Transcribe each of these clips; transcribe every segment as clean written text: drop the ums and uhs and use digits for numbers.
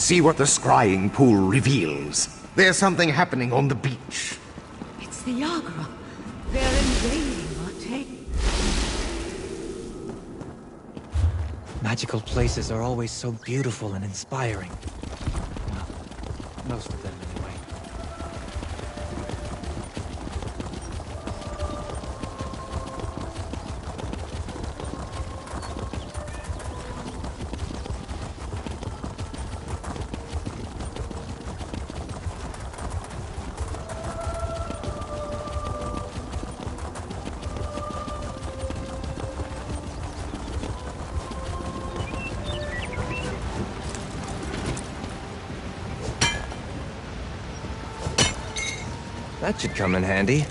See what the scrying pool reveals. There's something happening on the beach. It's the Yagra. They're invading, aren't they? Magical places are always so beautiful and inspiring. Well, most of them anyway. That should come in handy.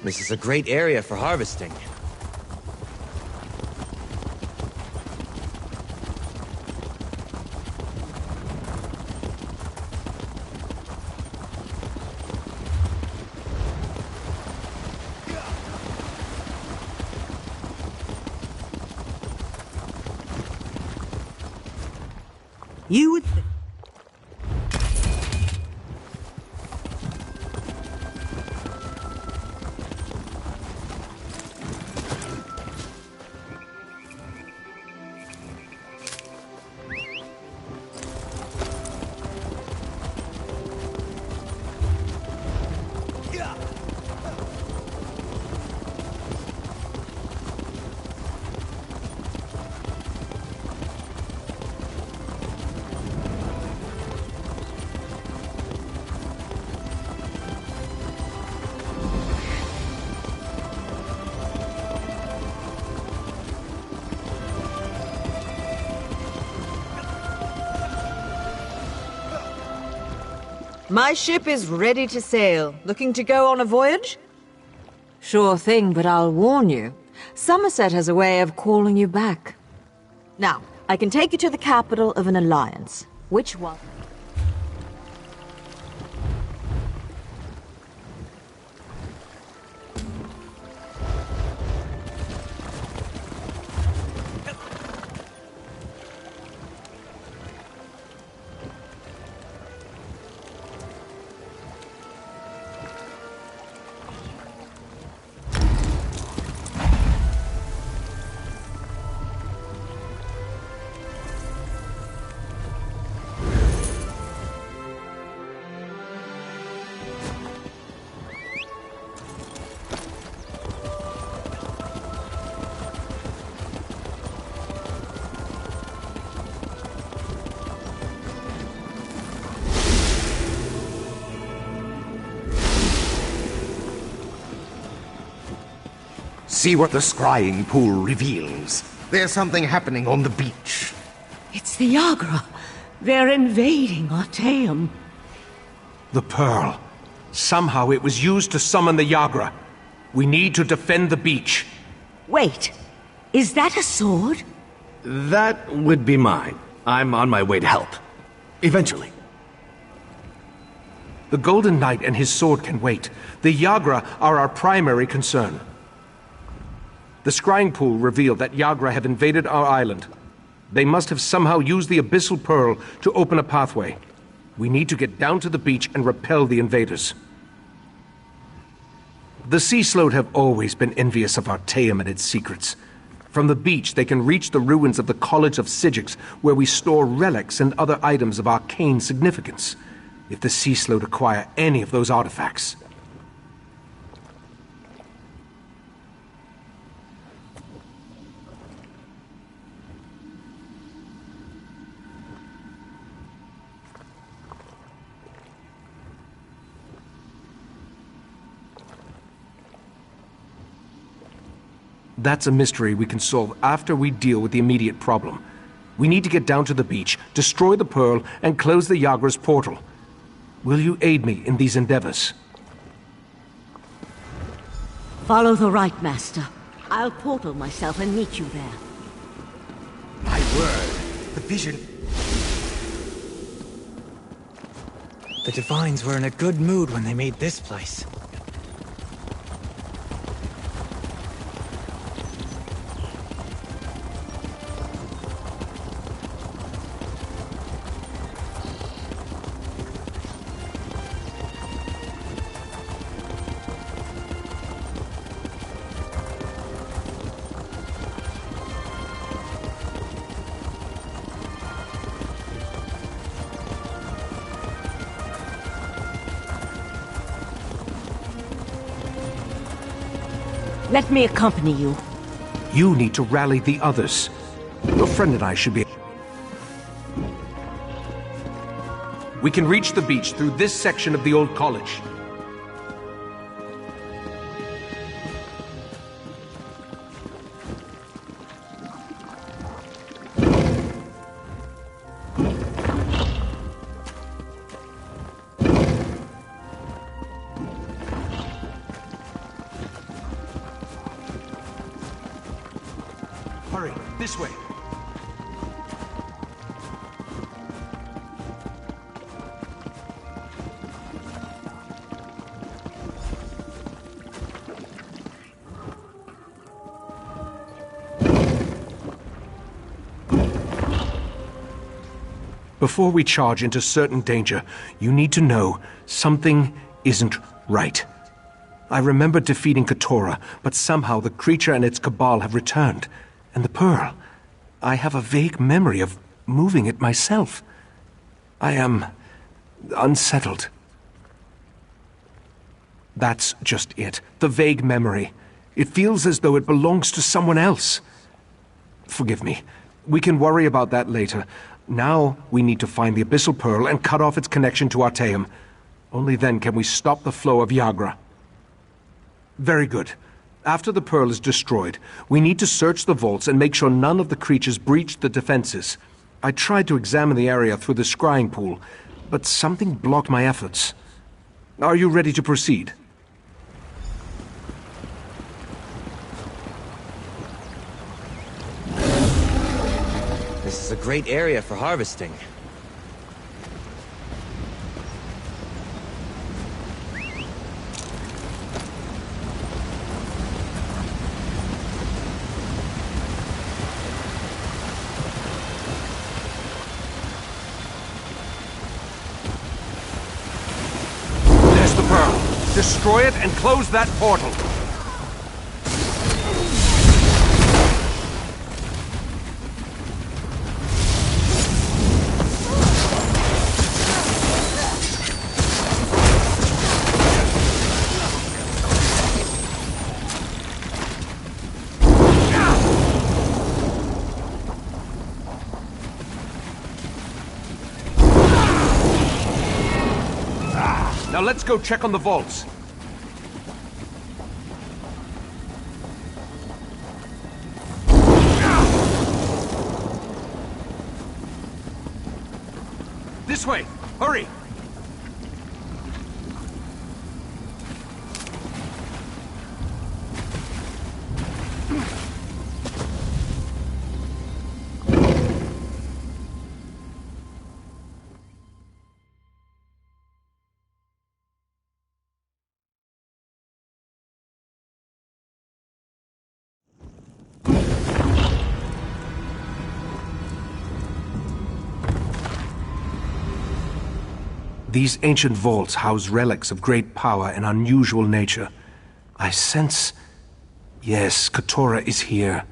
This is a great area for harvesting. You would... My ship is ready to sail. Looking to go on a voyage? Sure thing, but I'll warn you. Somerset has a way of calling you back. Now, I can take you to the capital of an alliance. Which one? See what the scrying pool reveals. There's something happening on the beach. It's the Yagra. They're invading Artaeum. The pearl. Somehow it was used to summon the Yagra. We need to defend the beach. Wait, is that a sword? That would be mine. I'm on my way to help. Eventually. The Golden Knight and his sword can wait. The Yagra are our primary concern. The scrying pool revealed that Yagra have invaded our island. They must have somehow used the Abyssal Pearl to open a pathway. We need to get down to the beach and repel the invaders. The Sea Sloat have always been envious of Artaeum and its secrets. From the beach, they can reach the ruins of the College of Sigix, where we store relics and other items of arcane significance. If the Sea Sloat acquire any of those artifacts... That's a mystery we can solve after we deal with the immediate problem. We need to get down to the beach, destroy the pearl, and close the Yagra's portal. Will you aid me in these endeavors? Follow the right, Master. I'll portal myself and meet you there. My word, the vision... The Divines were in a good mood when they made this place. Let me accompany you. You need to rally the others. Your friend and I should be... We can reach the beach through this section of the old college. Hurry, this way. Before we charge into certain danger, you need to know something isn't right. I remember defeating Keturah, but somehow the creature and its cabal have returned. And the pearl, I have a vague memory of moving it myself. I am unsettled. That's just it, the vague memory. It feels as though it belongs to someone else. Forgive me. We can worry about that later. Now we need to find the Abyssal Pearl and cut off its connection to Artaeum. Only then can we stop the flow of Yagra. Very good. After the pearl is destroyed, we need to search the vaults and make sure none of the creatures breached the defenses. I tried to examine the area through the scrying pool, but something blocked my efforts. Are you ready to proceed? This is a great area for harvesting. Destroy it and close that portal. Now let's go check on the vaults. This way! Hurry! These ancient vaults house relics of great power and unusual nature. I sense... Yes, Keturah is here.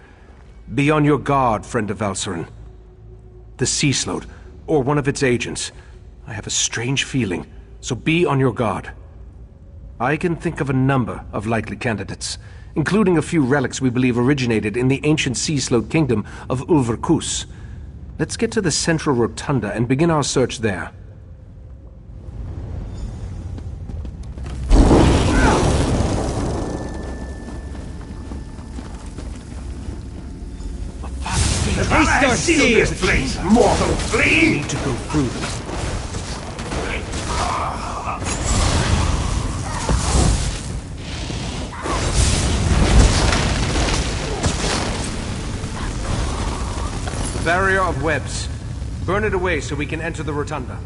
Be on your guard, friend of Valcerin. The Sea Slode, or one of its agents. I have a strange feeling, so be on your guard. I can think of a number of likely candidates, including a few relics we believe originated in the ancient Sea Slode kingdom of Ulverkus. Let's get to the central rotunda and begin our search there. Haste our steers, please, mortal flea! We need to go through them. Barrier of webs. Burn it away so we can enter the rotunda.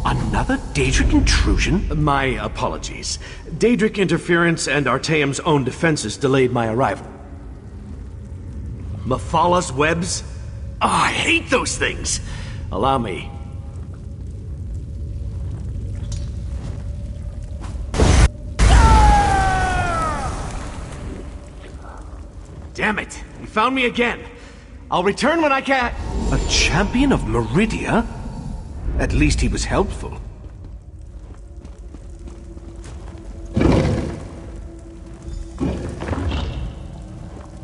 Another Daedric intrusion? My apologies. Daedric interference and Artaeum's own defenses delayed my arrival. Mephalla's webs? Ah, I hate those things! Allow me. Damn it! You found me again! I'll return when I can! A champion of Meridia? At least he was helpful.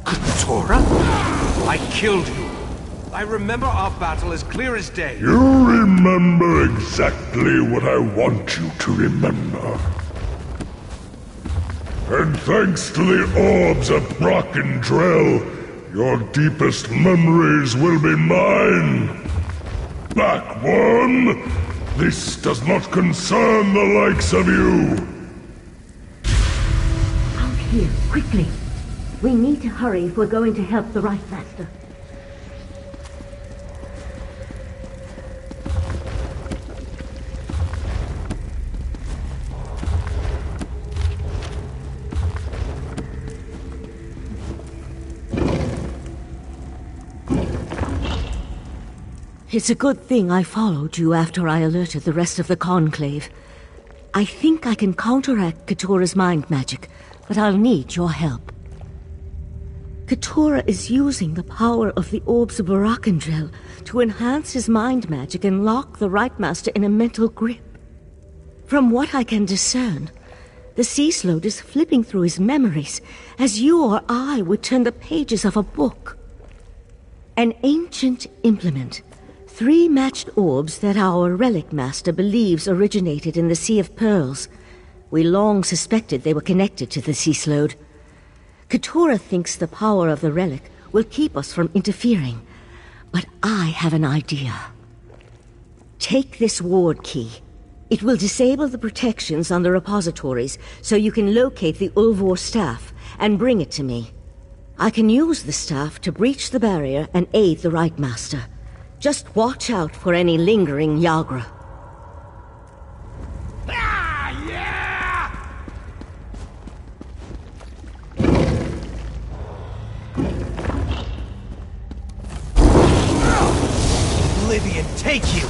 Keturah? I killed you. I remember our battle as clear as day. You remember exactly what I want you to remember. And thanks to the orbs of Brock and Drell, your deepest memories will be mine. Backworm! This does not concern the likes of you! Out here, quickly! We need to hurry if we're going to help the Right Master. It's a good thing I followed you after I alerted the rest of the Conclave. I think I can counteract Keturah's mind magic, but I'll need your help. Keturah is using the power of the Orbs of Barakandrel to enhance his mind magic and lock the Right Master in a mental grip. From what I can discern, the Sea Slode is flipping through his memories as you or I would turn the pages of a book. An ancient implement. 3 matched orbs that our Relic Master believes originated in the Sea of Pearls. We long suspected they were connected to the Sea Slode. Keturah thinks the power of the relic will keep us from interfering, but I have an idea. Take this ward key. It will disable the protections on the repositories so you can locate the Ulvor staff and bring it to me. I can use the staff to breach the barrier and aid the Right Master. Just watch out for any lingering Yagra. Oblivion, take you!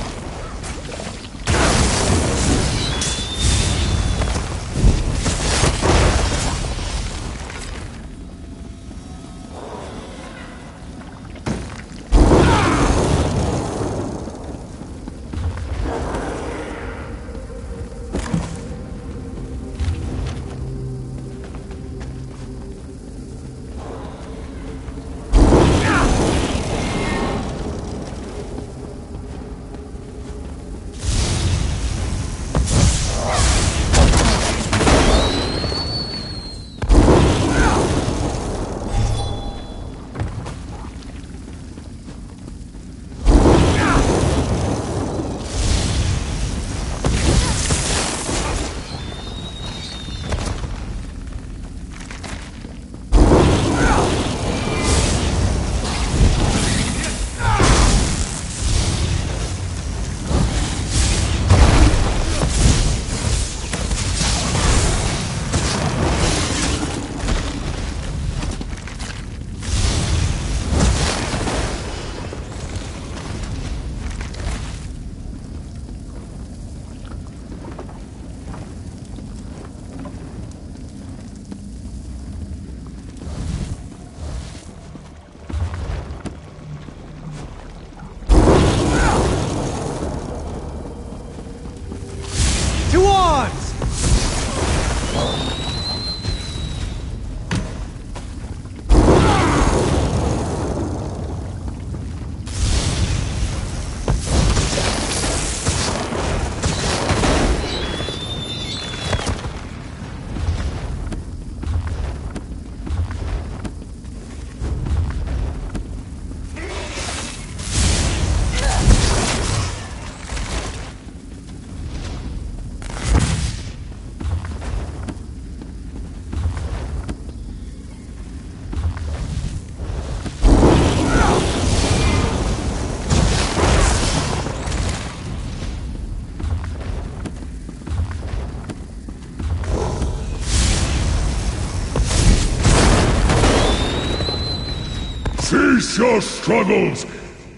your struggles.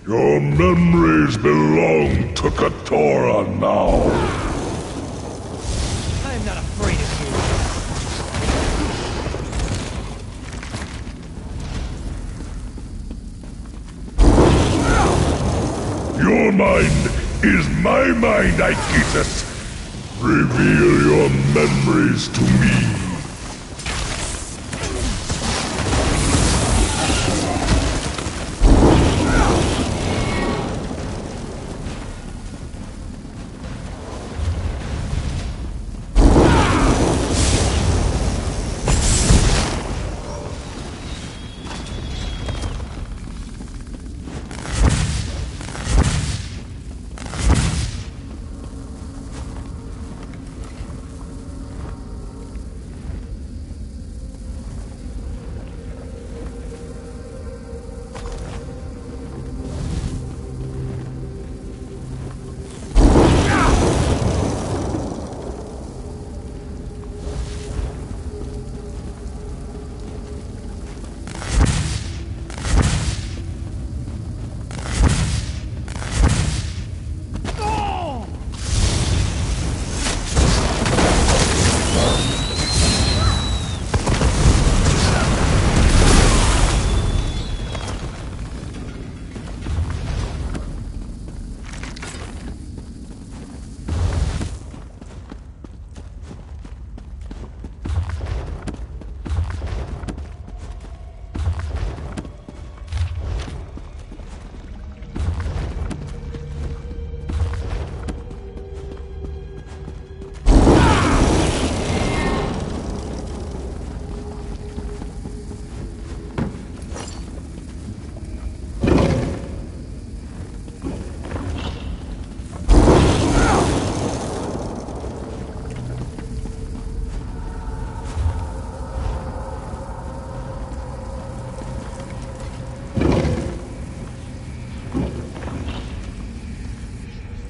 Your memories belong to Katora now. I am not afraid of you. Your mind is my mind, Aikitas. Reveal your memories to me.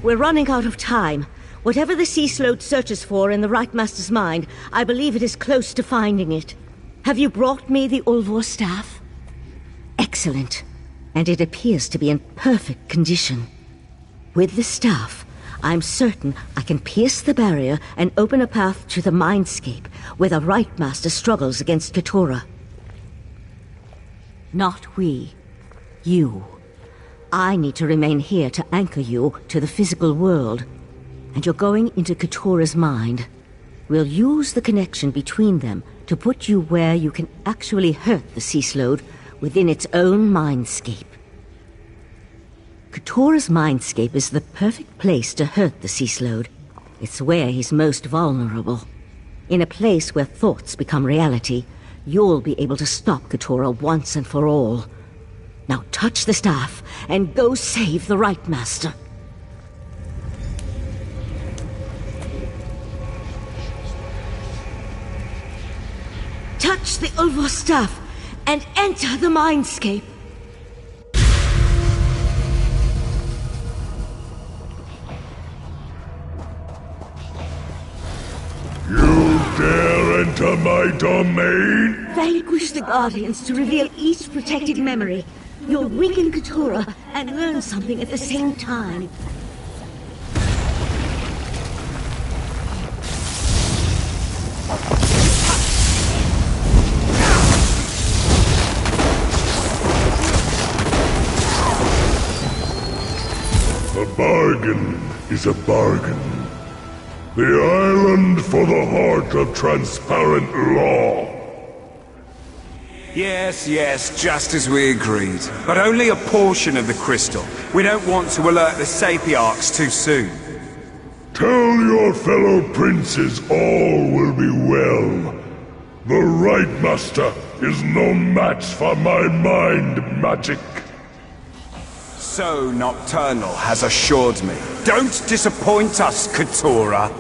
We're running out of time. Whatever the Sea Slode searches for in the Right Master's mind, I believe it is close to finding it. Have you brought me the Ulvor staff? Excellent. And it appears to be in perfect condition. With the staff, I'm certain I can pierce the barrier and open a path to the mindscape where the Right Master struggles against Katora. Not we. You. I need to remain here to anchor you to the physical world. And you're going into Katora's mind. We'll use the connection between them to put you where you can actually hurt the Sea Slode within its own mindscape. Katora's mindscape is the perfect place to hurt the Sea Slode. It's where he's most vulnerable. In a place where thoughts become reality, you'll be able to stop Katora once and for all. Now touch the staff and go save the Right Master. Touch the Ulvor staff and enter the mindscape. You dare enter my domain? Vanquish the Guardians to reveal each protected memory. You'll weaken Katora and learn something at the same time. A bargain is a bargain. The island for the heart of transparent law. Yes, just as we agreed. But only a portion of the crystal. We don't want to alert the Sapiarchs too soon. Tell your fellow princes all will be well. The Right Master is no match for my mind magic. So Nocturnal has assured me. Don't disappoint us, Katora.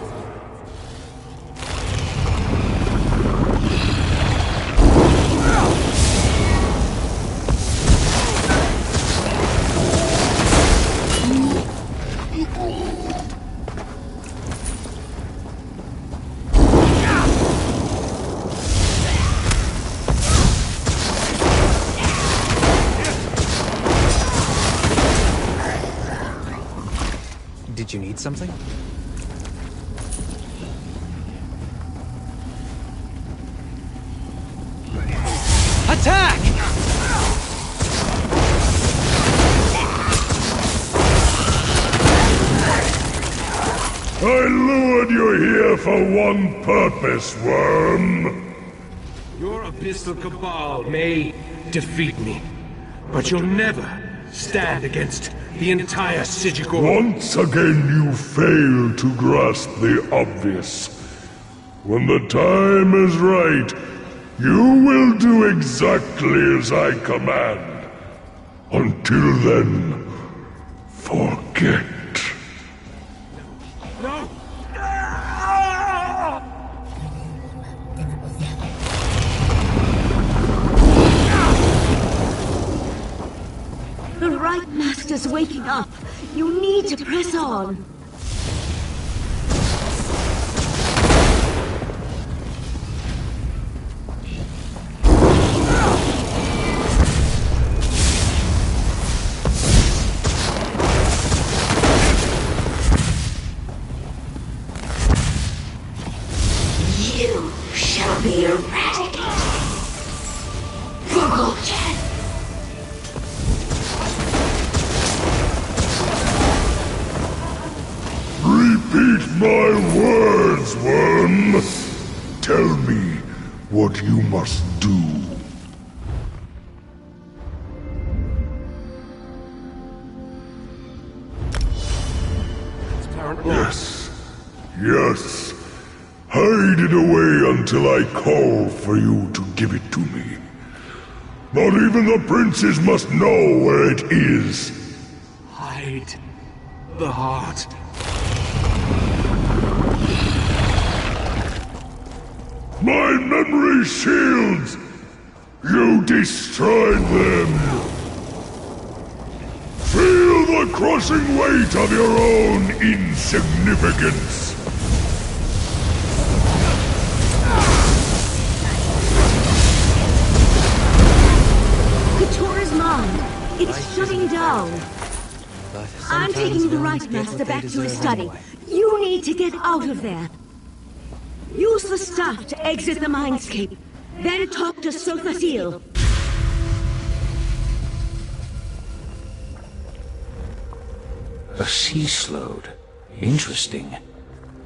something? Attack! I lured you here for one purpose, worm. Your abyssal cabal may defeat me, but you'll never stand against the entire Sigigor. Once again you fail to grasp the obvious. When the time is right, you will do exactly as I command. Until then, forget. No! The right master's waking up. You need to press on. You shall be eradicated. Forgotten. Repeat my words, worm. Tell me what you must do. Yes. Yes. Hide it away until I call for you to give it to me. Not even the princes must know where it is. Hide the heart. My memory shields! You destroyed them! Feel the crushing weight of your own insignificance! Katura's mine. It's shutting down. But I'm sometimes taking the villains right get master what they back to his deserve study. anyway. You need to get out of there. Use the staff to exit the mindscape. Then talk to Sothasil. A sea slode. Interesting.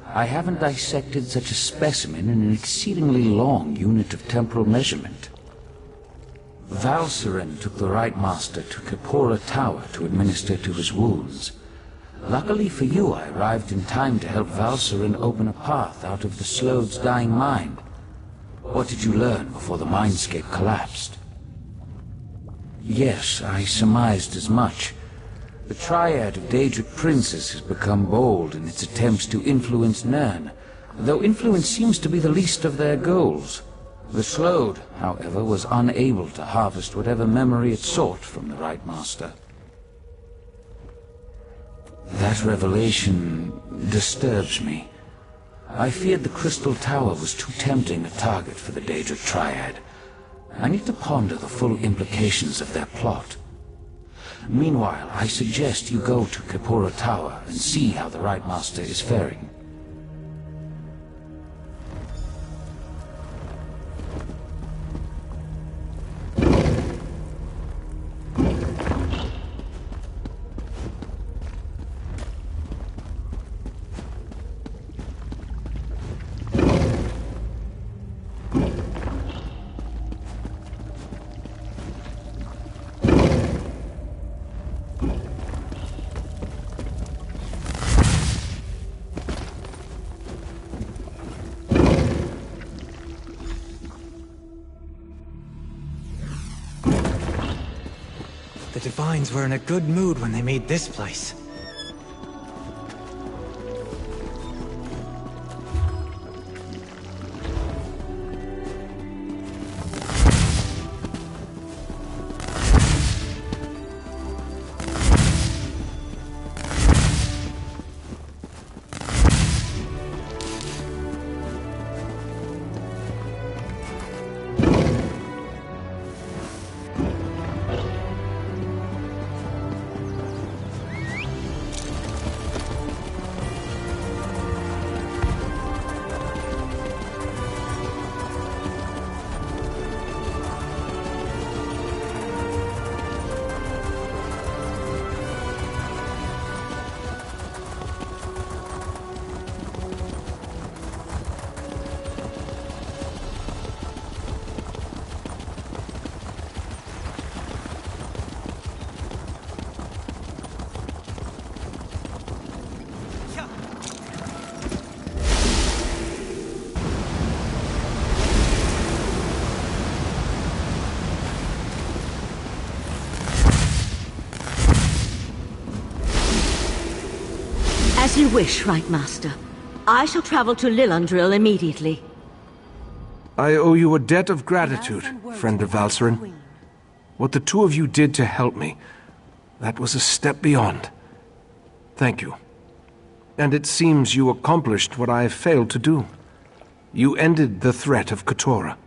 I haven't dissected such a specimen in an exceedingly long unit of temporal measurement. Valcerin took the Right Master to Kapora Tower to administer to his wounds. Luckily for you, I arrived in time to help Valcerin open a path out of the Slode's dying mind. What did you learn before the mindscape collapsed? Yes, I surmised as much. The triad of Daedric princes has become bold in its attempts to influence Nirn, though influence seems to be the least of their goals. The Slode, however, was unable to harvest whatever memory it sought from the Right Master. That revelation disturbs me. I feared the Crystal Tower was too tempting a target for the Daedric Triad. I need to ponder the full implications of their plot. Meanwhile, I suggest you go to Kapora Tower and see how the Right Master is faring. The Divines were in a good mood when they made this place. As you wish, Right Master. I shall travel to Lillandril immediately. I owe you a debt of gratitude, friend of Valserin. What the two of you did to help me, that was a step beyond. Thank you. And it seems you accomplished what I failed to do. You ended the threat of Katora.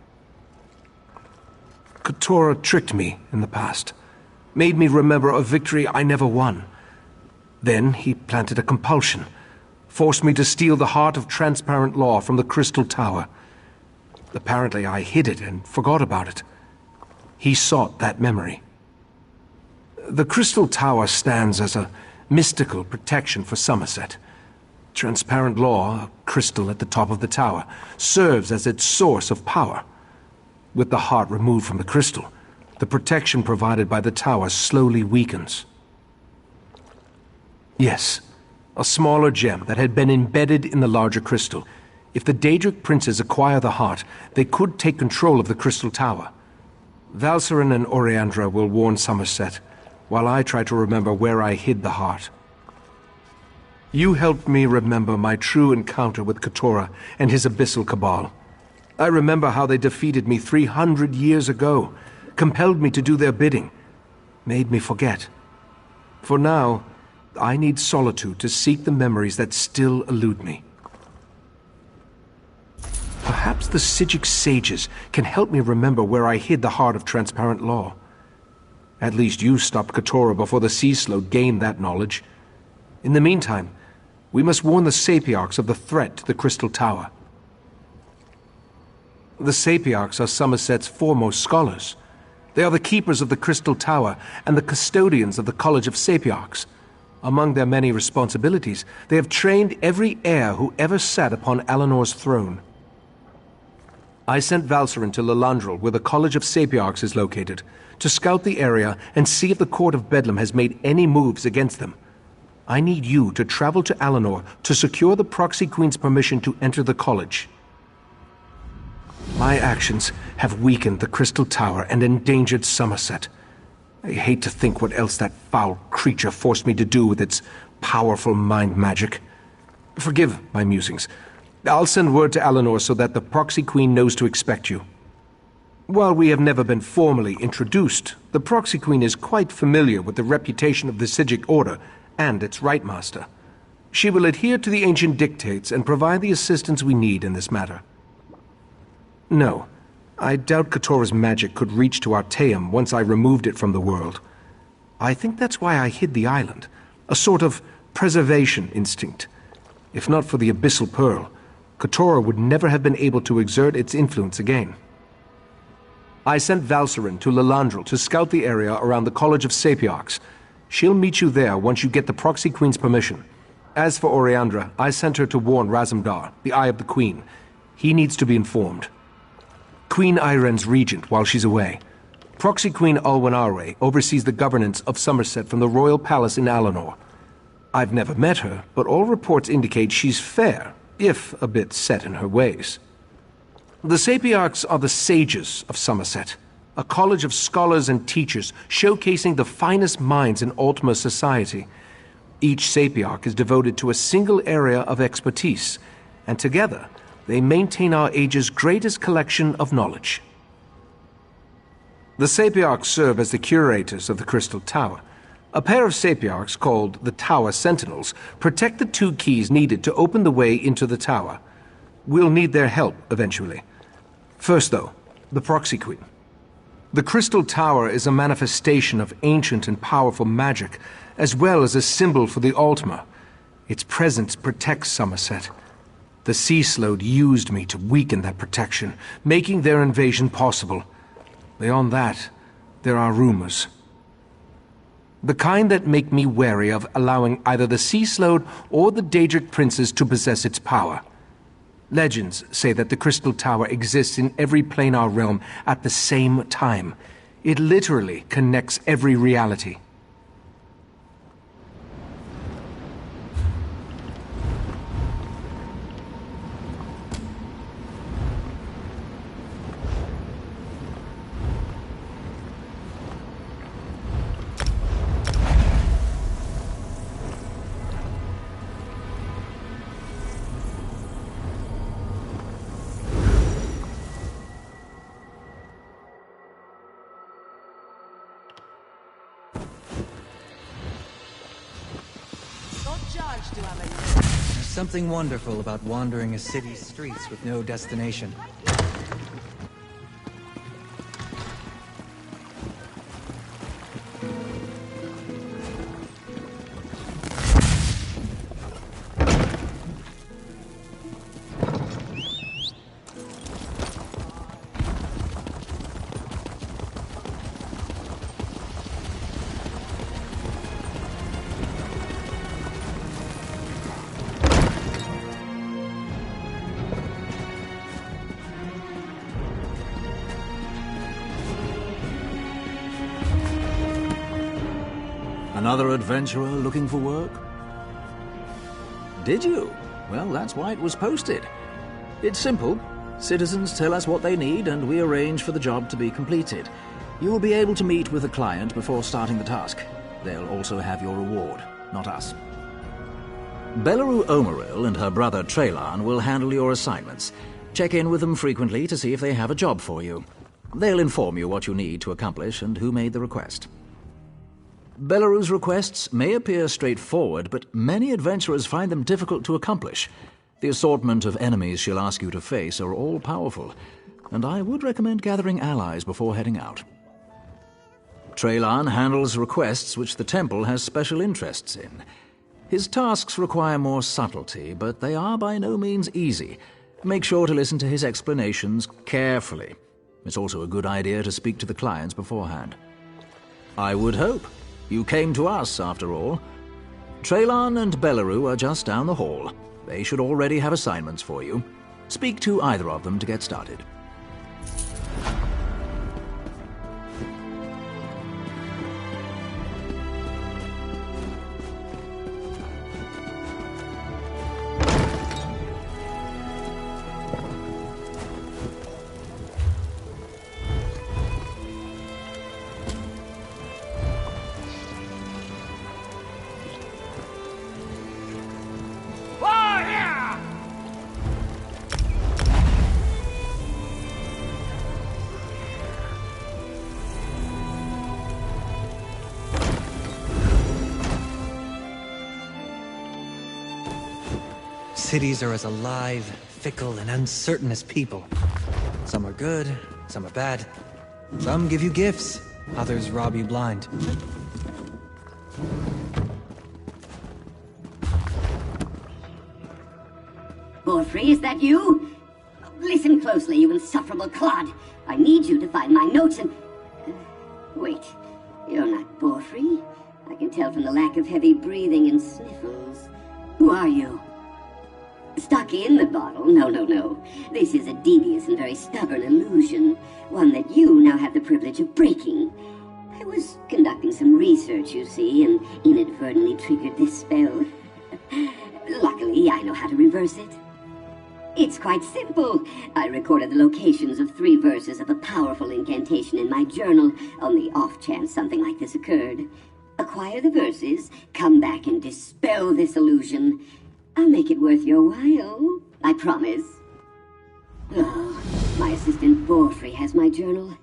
Katora tricked me in the past, made me remember a victory I never won. Then he planted a compulsion, forced me to steal the heart of transparent law from the Crystal Tower. Apparently I hid it and forgot about it. He sought that memory. The Crystal Tower stands as a mystical protection for Somerset. Transparent law, a crystal at the top of the tower, serves as its source of power. With the heart removed from the crystal, the protection provided by the tower slowly weakens. Yes, a smaller gem that had been embedded in the larger crystal. If the Daedric princes acquire the heart, they could take control of the Crystal Tower. Valserin and Oriandra will warn Somerset, while I try to remember where I hid the heart. You helped me remember my true encounter with Katora and his Abyssal Cabal. I remember how they defeated me 300 years ago, compelled me to do their bidding, made me forget. For now, I need solitude to seek the memories that still elude me. Perhaps the Psijic sages can help me remember where I hid the heart of transparent law. At least you stopped Katora before the Sea Slode gained that knowledge. In the meantime, we must warn the Sapiarchs of the threat to the Crystal Tower. The Sapiarchs are Somerset's foremost scholars. They are the keepers of the Crystal Tower and the custodians of the College of Sapiarchs. Among their many responsibilities, they have trained every heir who ever sat upon Alinor's throne. I sent Valserin to Lillandril, where the College of Sapiarchs is located, to scout the area and see if the Court of Bedlam has made any moves against them. I need you to travel to Alinor to secure the Proxy Queen's permission to enter the college. My actions have weakened the Crystal Tower and endangered Somerset. I hate to think what else that foul creature forced me to do with its powerful mind magic. Forgive my musings. I'll send word to Alinor so that the Proxy Queen knows to expect you. While we have never been formally introduced, the Proxy Queen is quite familiar with the reputation of the Psijic Order and its Right Master. She will adhere to the ancient dictates and provide the assistance we need in this matter. No, I doubt Katora's magic could reach to Artaeum once I removed it from the world. I think that's why I hid the island, a sort of preservation instinct. If not for the Abyssal Pearl, Katora would never have been able to exert its influence again. I sent Valserin to Lillandril to scout the area around the College of Sapiarchs. She'll meet you there once you get the Proxy Queen's permission. As for Oriandra, I sent her to warn Razumdar, the Eye of the Queen. He needs to be informed. Queen Iren's regent while she's away. Proxy Queen Alwyn Arwe oversees the governance of Somerset from the royal palace in Alinor. I've never met her, but all reports indicate she's fair, if a bit set in her ways. The Sapiarchs are the sages of Somerset, a college of scholars and teachers showcasing the finest minds in Altmer society. Each Sapiarch is devoted to a single area of expertise, and together they maintain our age's greatest collection of knowledge. The Sapiarchs serve as the curators of the Crystal Tower. A pair of Sapiarchs, called the Tower Sentinels, protect the two keys needed to open the way into the tower. We'll need their help eventually. First, though, the Proxy Queen. The Crystal Tower is a manifestation of ancient and powerful magic, as well as a symbol for the Altmer. Its presence protects Somerset. The Sea Slode used me to weaken that protection, making their invasion possible. Beyond that, there are rumors. The kind that make me wary of allowing either the Sea Slode or the Daedric princes to possess its power. Legends say that the Crystal Tower exists in every planar realm at the same time. It literally connects every reality. something wonderful about wandering a city's streets with no destination. Another adventurer looking for work? Did you? Well, that's why it was posted. It's simple. Citizens tell us what they need, and we arrange for the job to be completed. You will be able to meet with the client before starting the task. They'll also have your reward, not us. Belaru Omeril and her brother Traylan will handle your assignments. Check in with them frequently to see if they have a job for you. They'll inform you what you need to accomplish and who made the request. Belaru's requests may appear straightforward, but many adventurers find them difficult to accomplish. The assortment of enemies she'll ask you to face are all powerful, and I would recommend gathering allies before heading out. Traylan handles requests which the temple has special interests in. His tasks require more subtlety, but they are by no means easy. Make sure to listen to his explanations carefully. It's also a good idea to speak to the clients beforehand. I would hope. You came to us, after all. Traylan and Belaru are just down the hall. They should already have assignments for you. Speak to either of them to get started. Cities are as alive, fickle, and uncertain as people. Some are good, some are bad. Some give you gifts, others rob you blind. Borfrey, is that you? Listen closely, you insufferable clod. I need you to find my notes and... Wait, you're not Borfrey. I can tell from the lack of heavy breathing and sniffles. Who are you? Stuck in the bottle? No. This is a devious and very stubborn illusion. One that you now have the privilege of breaking. I was conducting some research, you see, and inadvertently triggered this spell. Luckily, I know how to reverse it. It's quite simple. I recorded the locations of 3 verses of a powerful incantation in my journal on the off chance something like this occurred. Acquire the verses, come back and dispel this illusion. I'll make it worth your while, I promise. Oh, my assistant Borfrey has my journal.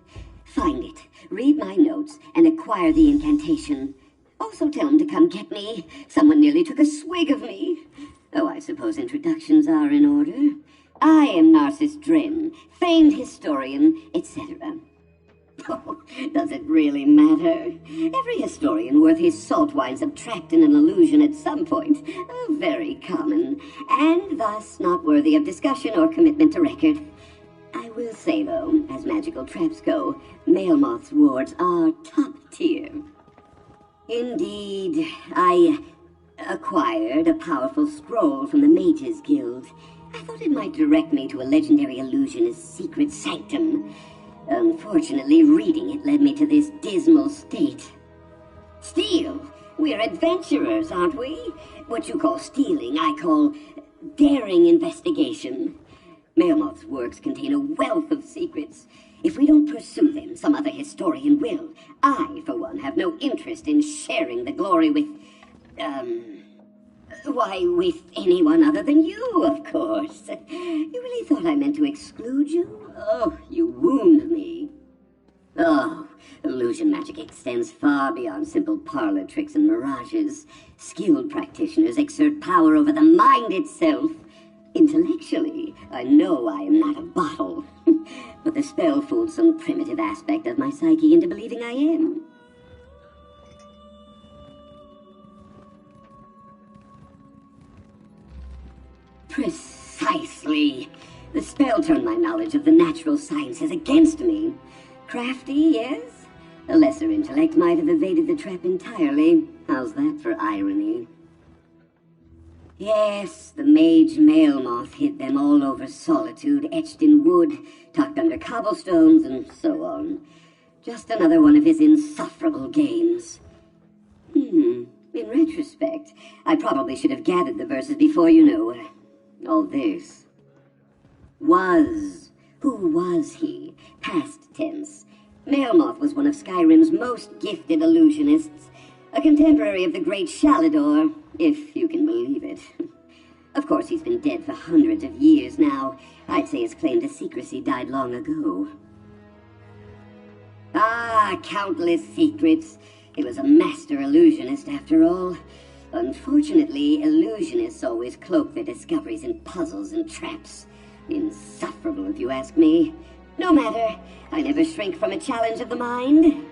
Find it, read my notes, and acquire the incantation. Also tell him to come get me. Someone nearly took a swig of me. Oh, I suppose introductions are in order. I am Narcissus Dren, famed historian, etc. Oh, does it really matter? Every historian worth his salt winds up trapped in an illusion at some point. Oh, very common, and thus not worthy of discussion or commitment to record. I will say, though, as magical traps go, Malemoth's wards are top tier. Indeed, I acquired a powerful scroll from the Mages Guild. I thought it might direct me to a legendary illusionist's secret sanctum. Unfortunately, reading it led me to this dismal state. Steal? We're adventurers, aren't we? What you call stealing, I call daring investigation. Malemoth's works contain a wealth of secrets. If we don't pursue them, some other historian will. I, for one, have no interest in sharing the glory with, with anyone other than you, of course. You really thought I meant to exclude you? Oh, you wound me. Oh, illusion magic extends far beyond simple parlor tricks and mirages. Skilled practitioners exert power over the mind itself. Intellectually, I know I am not a bottle, but the spell fooled some primitive aspect of my psyche into believing I am. Precisely. The spell turned my knowledge of the natural sciences against me. Crafty, yes? A lesser intellect might have evaded the trap entirely. How's that for irony? Yes, the mage mail moth hid them all over Solitude, etched in wood, tucked under cobblestones, and so on. Just another one of his insufferable games. In retrospect, I probably should have gathered the verses before, all this. Was. Who was he? Past tense. Mailmoth was one of Skyrim's most gifted illusionists, a contemporary of the great Shalador, if you can believe it. Of course, he's been dead for hundreds of years now. I'd say his claim to secrecy died long ago. Ah, countless secrets. He was a master illusionist, after all. Unfortunately, illusionists always cloak their discoveries in puzzles and traps. Insufferable, if you ask me. No matter, I never shrink from a challenge of the mind.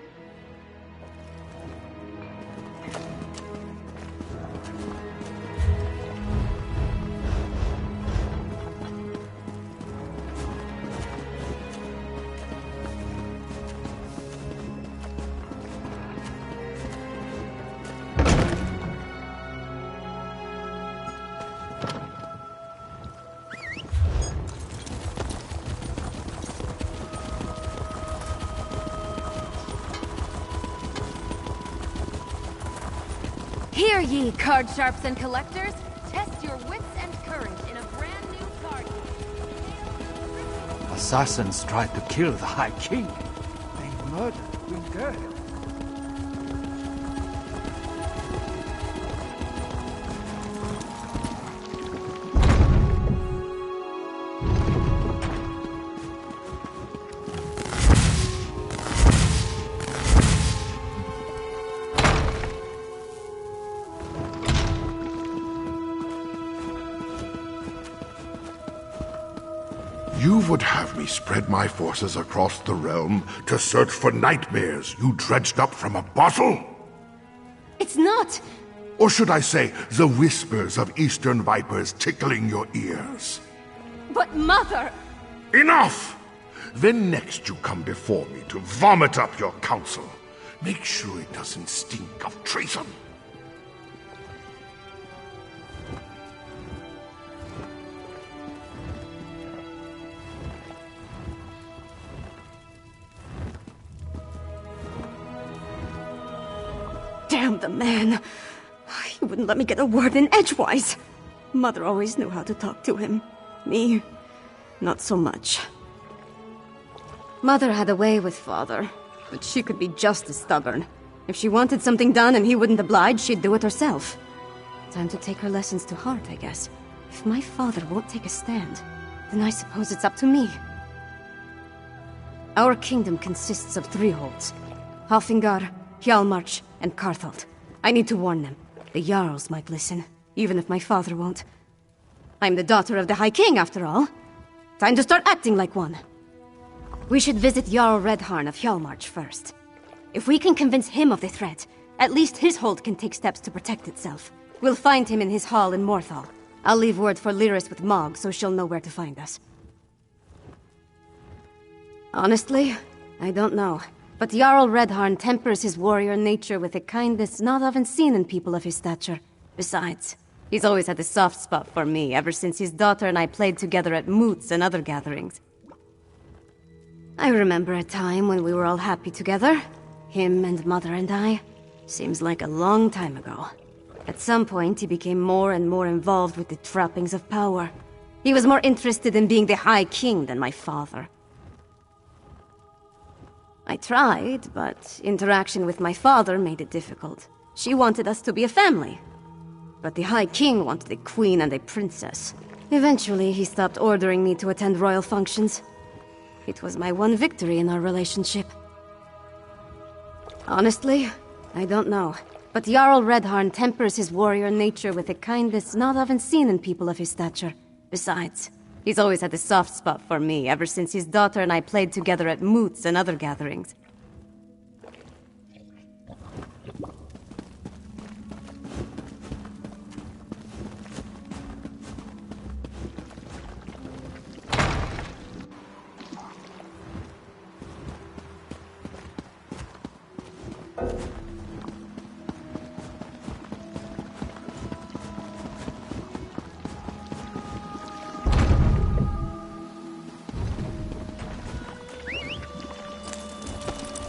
Hear ye, card sharps and collectors! Test your wits and courage in a brand new card game. Assassins tried to kill the High King. They murdered Queen Garfield. You would have me spread my forces across the realm to search for nightmares you dredged up from a bottle? It's not! Or should I say, the whispers of eastern vipers tickling your ears? But Mother! Enough! Then next you come before me to vomit up your counsel. Make sure it doesn't stink of treason. Damn the man. He wouldn't let me get a word in edgewise. Mother always knew how to talk to him. Me, not so much. Mother had a way with Father, but she could be just as stubborn. If she wanted something done and he wouldn't oblige, she'd do it herself. Time to take her lessons to heart, I guess. If my father won't take a stand, then I suppose it's up to me. Our kingdom consists of 3 holds. Halfingar, Hjalmarch, and Karthald. I need to warn them. The Jarls might listen, even if my father won't. I'm the daughter of the High King, after all. Time to start acting like one. We should visit Jarl Redharn of Hjalmarch first. If we can convince him of the threat, at least his hold can take steps to protect itself. We'll find him in his hall in Morthal. I'll leave word for Lyris with Mog, so she'll know where to find us. Honestly, I don't know. But Jarl Redharn tempers his warrior nature with a kindness not often seen in people of his stature. Besides, he's always had a soft spot for me ever since his daughter and I played together at moots and other gatherings. I remember a time when we were all happy together. Him and Mother and I. Seems like a long time ago. At some point, he became more and more involved with the trappings of power. He was more interested in being the High King than my father. I tried, but interaction with my father made it difficult. She wanted us to be a family. But the High King wanted a queen and a princess. Eventually, he stopped ordering me to attend royal functions. It was my one victory in our relationship. Honestly, I don't know. But Jarl Redharn tempers his warrior nature with a kindness not often seen in people of his stature. Besides, he's always had a soft spot for me ever since his daughter and I played together at moots and other gatherings.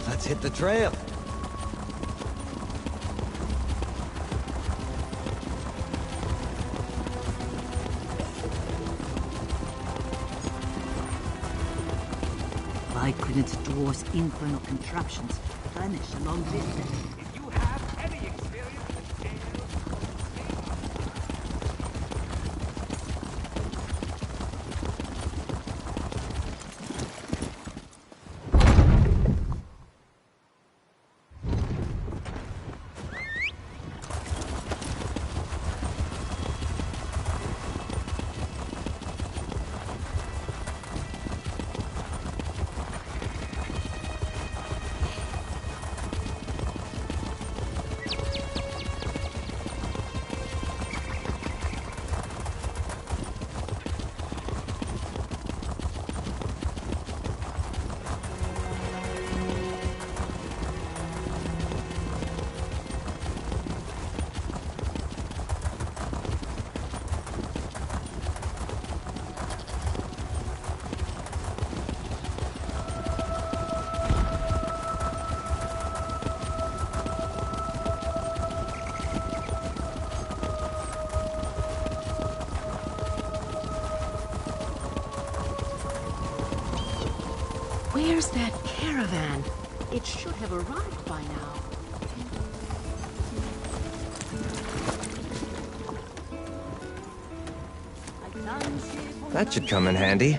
Let's hit the trail. Why couldn't dwarves' infernal contraptions vanish along this way? If you have any experience with Where's that caravan? It should have arrived by now. That should come in handy.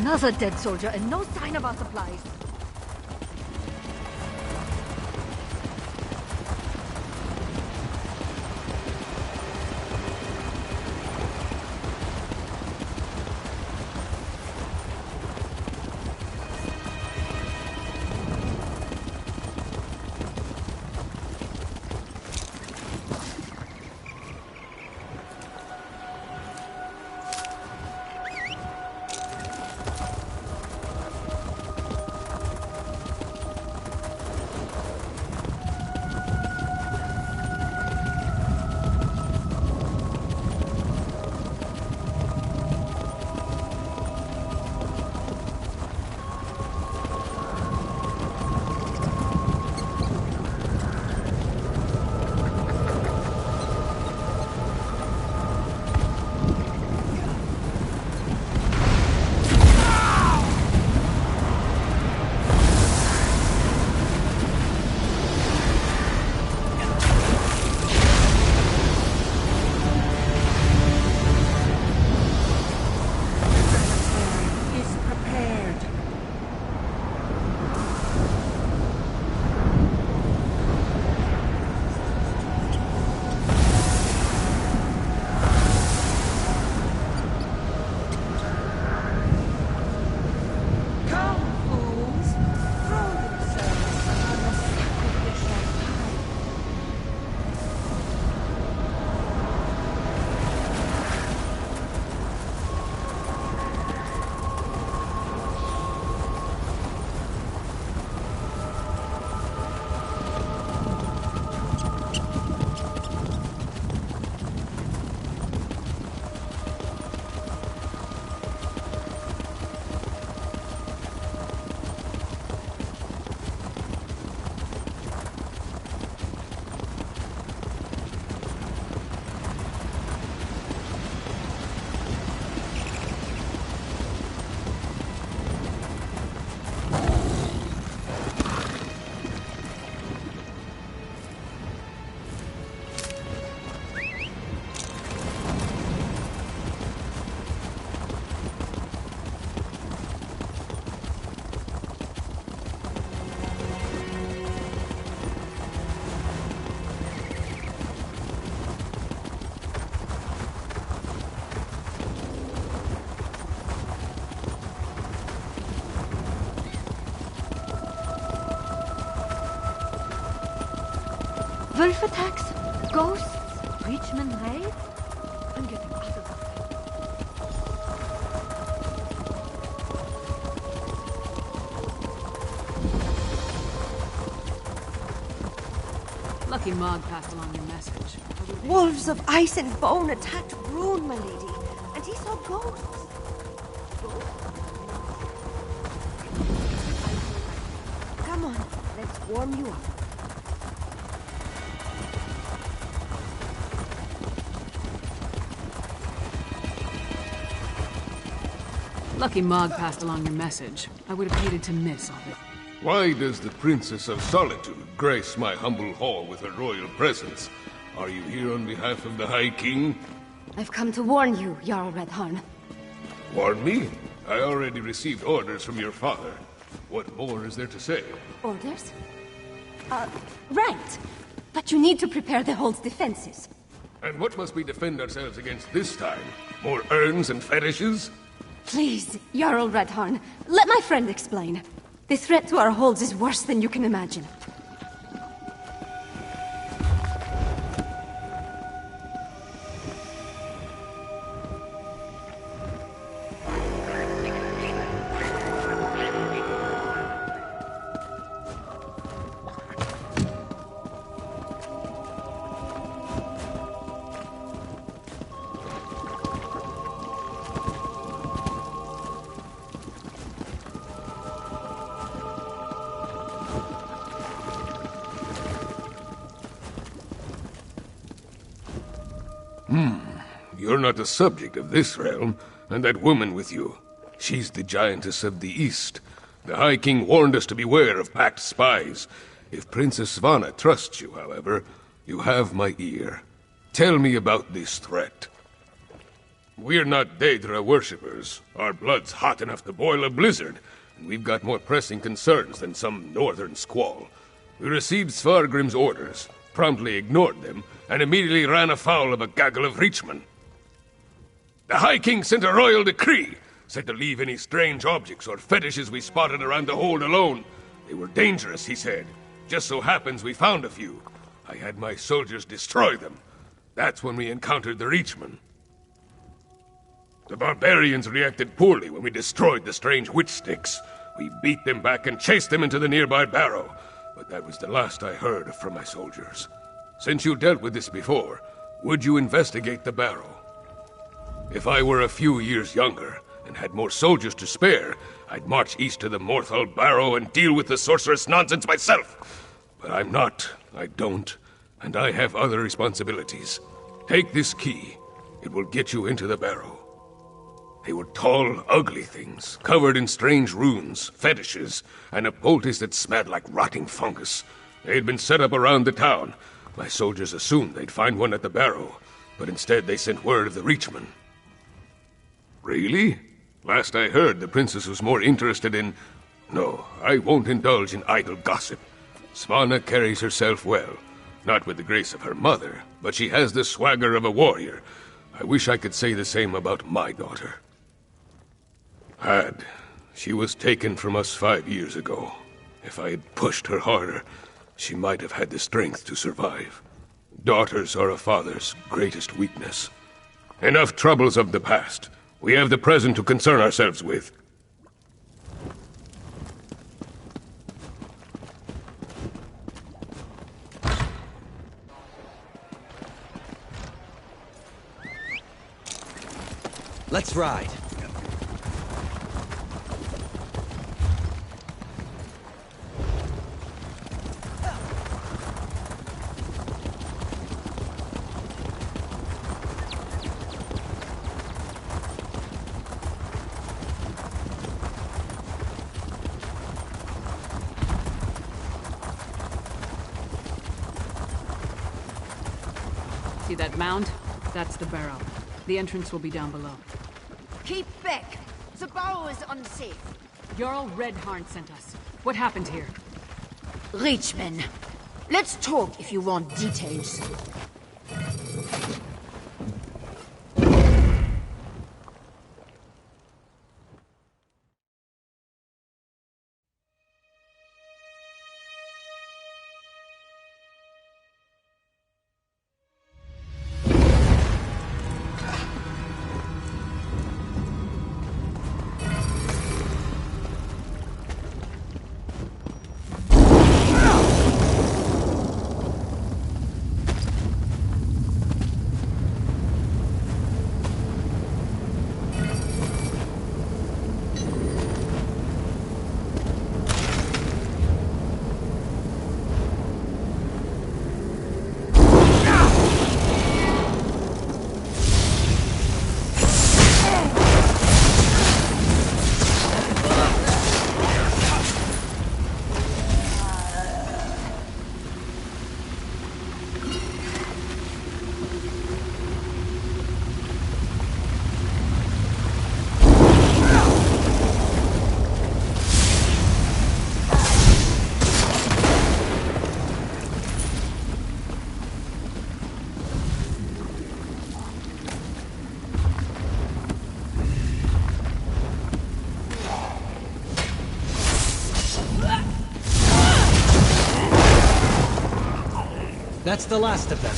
Another dead soldier and no sign of our supplies. Wolf attacks? Ghosts? Breachman raids? I'm getting out of Lucky Mog passed along your message. Wolves of ice and bone attacked Rune, my lady, and he saw ghosts. Come on, let's warm you up. Lucky Mog passed along your message. I would have hated to miss all this. Why does the Princess of Solitude grace my humble hall with her royal presence? Are you here on behalf of the High King? I've come to warn you, Jarl Redharn. Warn me? I already received orders from your father. What more is there to say? Orders? Right. But you need to prepare the hold's defenses. And what must we defend ourselves against this time? More urns and fetishes? Please, Jarl Redharn, let my friend explain. The threat to our holds is worse than you can imagine. You're not the subject of this realm, and that woman with you. She's the giantess of the East. The High King warned us to beware of packed spies. If Princess Svanna trusts you, however, you have my ear. Tell me about this threat. We're not Daedra worshippers. Our blood's hot enough to boil a blizzard, and we've got more pressing concerns than some northern squall. We received Svargrim's orders, promptly ignored them, and immediately ran afoul of a gaggle of Reachmen. The High King sent a royal decree, said to leave any strange objects or fetishes we spotted around the hold alone. They were dangerous, he said. Just so happens we found a few. I had my soldiers destroy them. That's when we encountered the Reachmen. The barbarians reacted poorly when we destroyed the strange witch sticks. We beat them back and chased them into the nearby barrow. But that was the last I heard from my soldiers. Since you dealt with this before, would you investigate the barrow? If I were a few years younger, and had more soldiers to spare, I'd march east to the Morthal Barrow and deal with the sorceress nonsense myself. But I'm not, I don't, and I have other responsibilities. Take this key. It will get you into the barrow. They were tall, ugly things, covered in strange runes, fetishes, and a poultice that smelled like rotting fungus. They had been set up around the town. My soldiers assumed they'd find one at the barrow, but instead they sent word of the Reachmen. Really? Last I heard, the princess was more interested in... No, I won't indulge in idle gossip. Svanna carries herself well. Not with the grace of her mother, but she has the swagger of a warrior. I wish I could say the same about my daughter. She was taken from us 5 years ago. If I had pushed her harder, she might have had the strength to survive. Daughters are a father's greatest weakness. Enough troubles of the past. We have the present to concern ourselves with. Let's ride. See that mound? That's the barrow. The entrance will be down below. Keep back! The barrow is unsafe. Jarl Redharn sent us. What happened here? Reachmen. Let's talk if you want details. That's the last of them.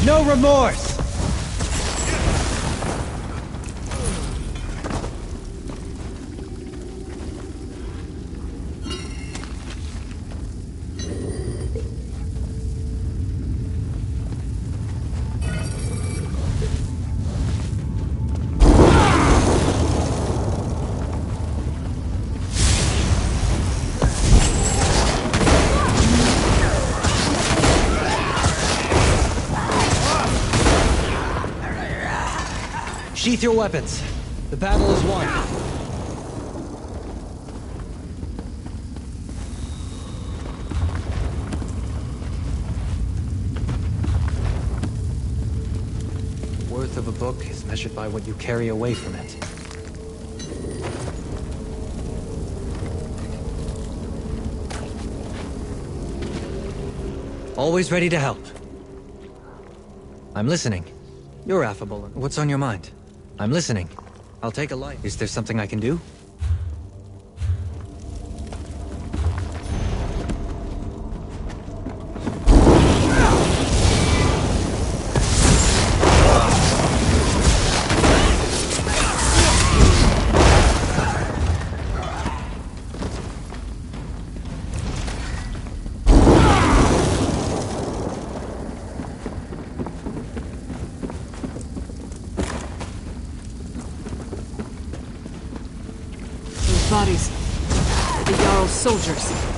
No remorse! Sheath your weapons. The battle is won. The worth of a book is measured by what you carry away from it. Always ready to help. I'm listening. You're affable. What's on your mind? I'm listening. I'll take a light. Is there something I can do? Bodies. The Jarl's soldiers.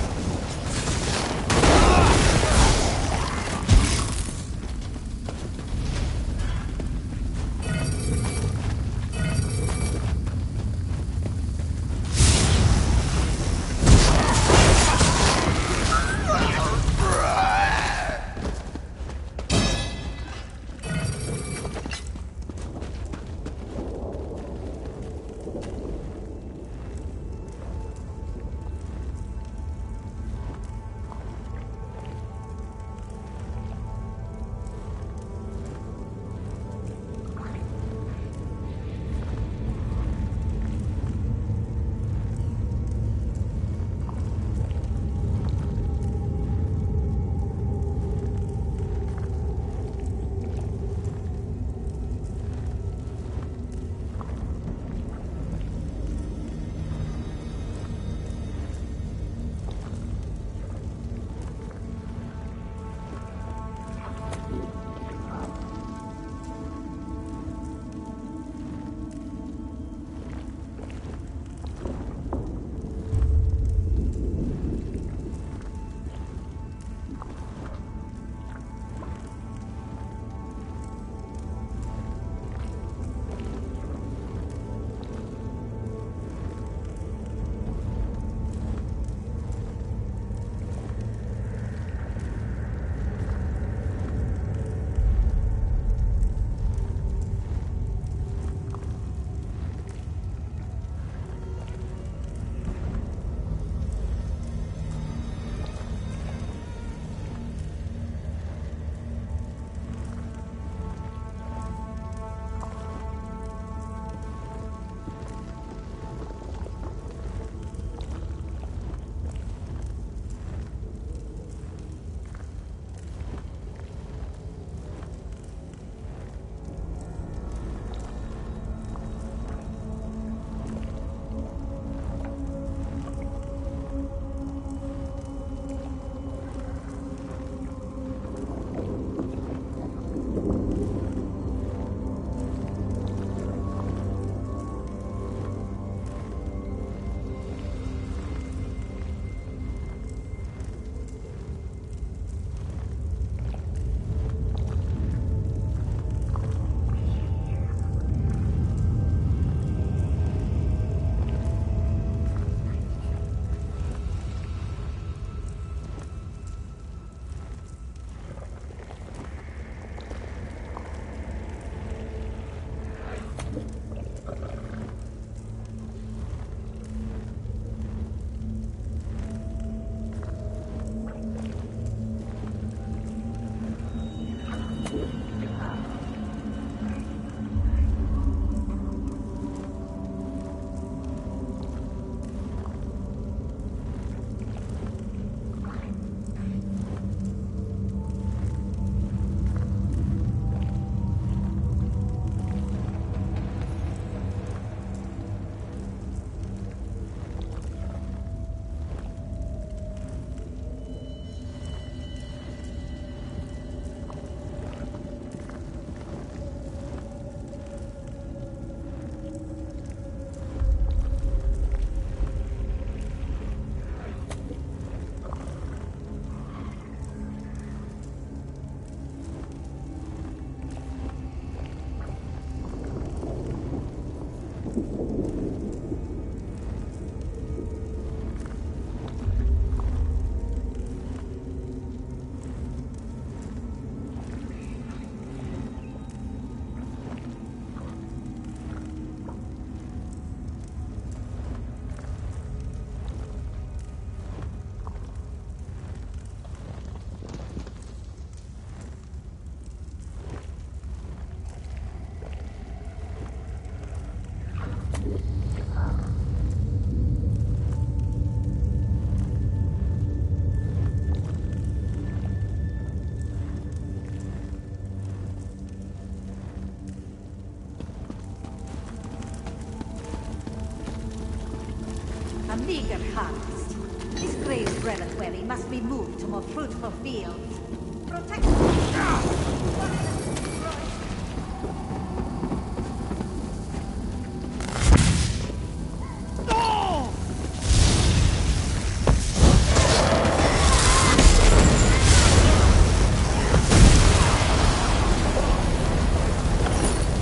a meager harvest. This grave reliquary must be moved to more fruitful fields. Protect...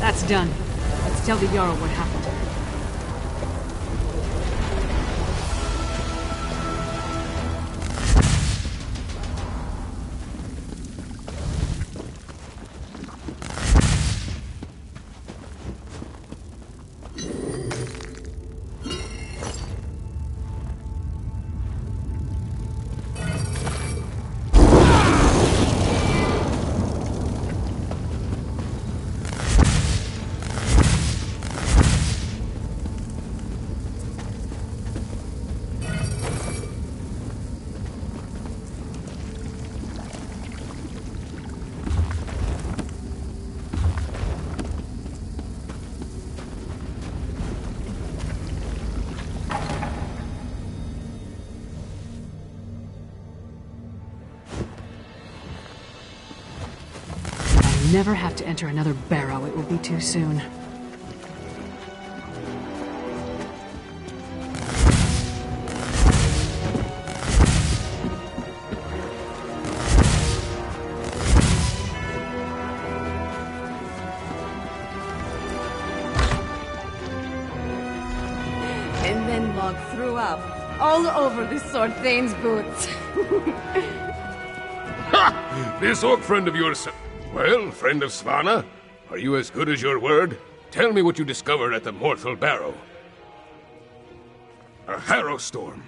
That's done. Let's tell the Jarl what happened. Never have to enter another barrow. It will be too soon. And then Log threw up all over the Sword Thane's boots. Ha! This orc friend of yours... Well, friend of Svanna, are you as good as your word? Tell me what you discovered at the Morthal Barrow. A harrow storm,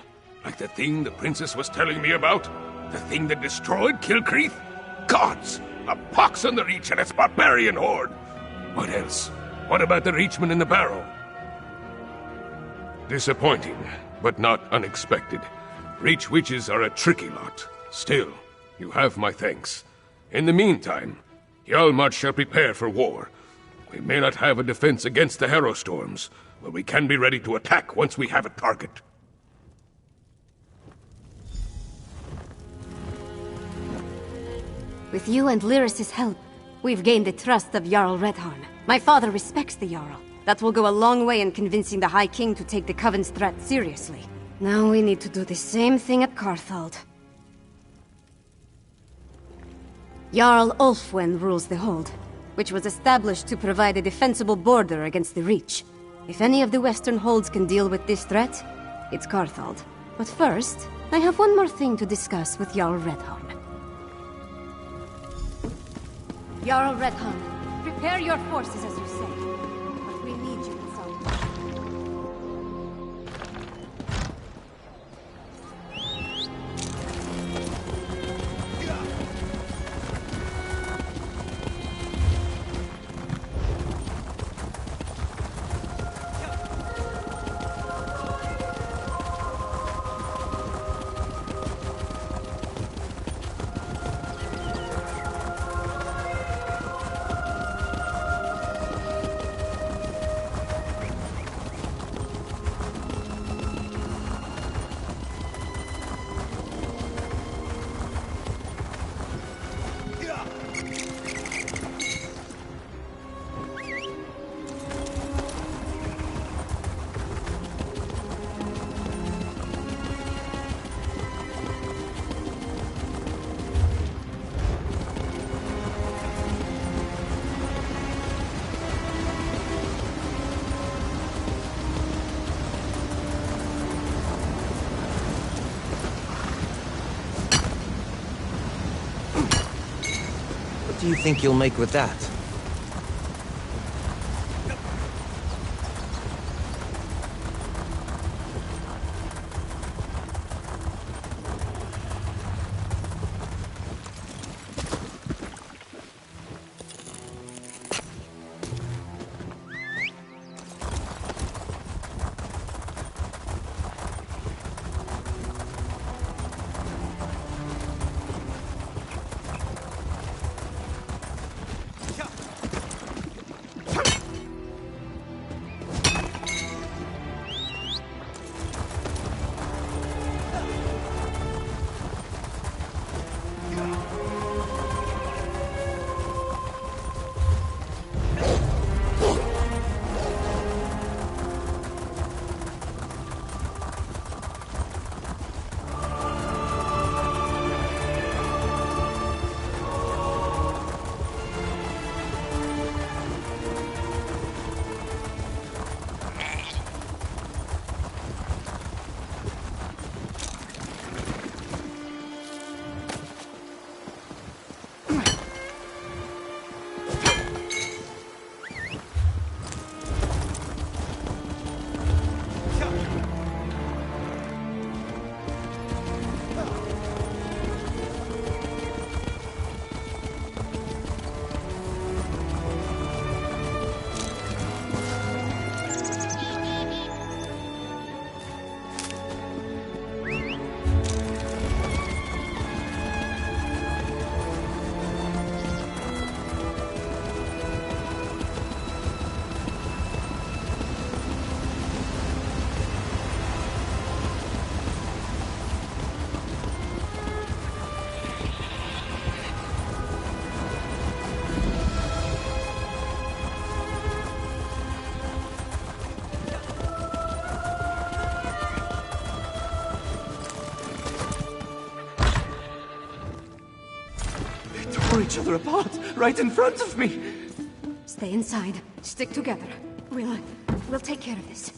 like the thing the princess was telling me about? The thing that destroyed Kilcreath? Gods! A pox on the Reach and its barbarian horde! What else? What about the Reachmen in the barrow? Disappointing, but not unexpected. Reach witches are a tricky lot. Still, you have my thanks. In the meantime, Hjalmar shall prepare for war. We may not have a defense against the harrow storms, but we can be ready to attack once we have a target. With you and Lyris's help, we've gained the trust of Jarl Redharn. My father respects the Jarl. That will go a long way in convincing the High King to take the Coven's threat seriously. Now we need to do the same thing at Carthald. Jarl Ulfwen rules the Hold, which was established to provide a defensible border against the Reach. If any of the Western Holds can deal with this threat, it's Carthald. But first, I have one more thing to discuss with Jarl Redharn. Jarl Redharn, prepare your forces as you say, but we need you in some... What do you think you'll make with that? each other apart, right in front of me. Stay inside. Stick together. We'll take care of this.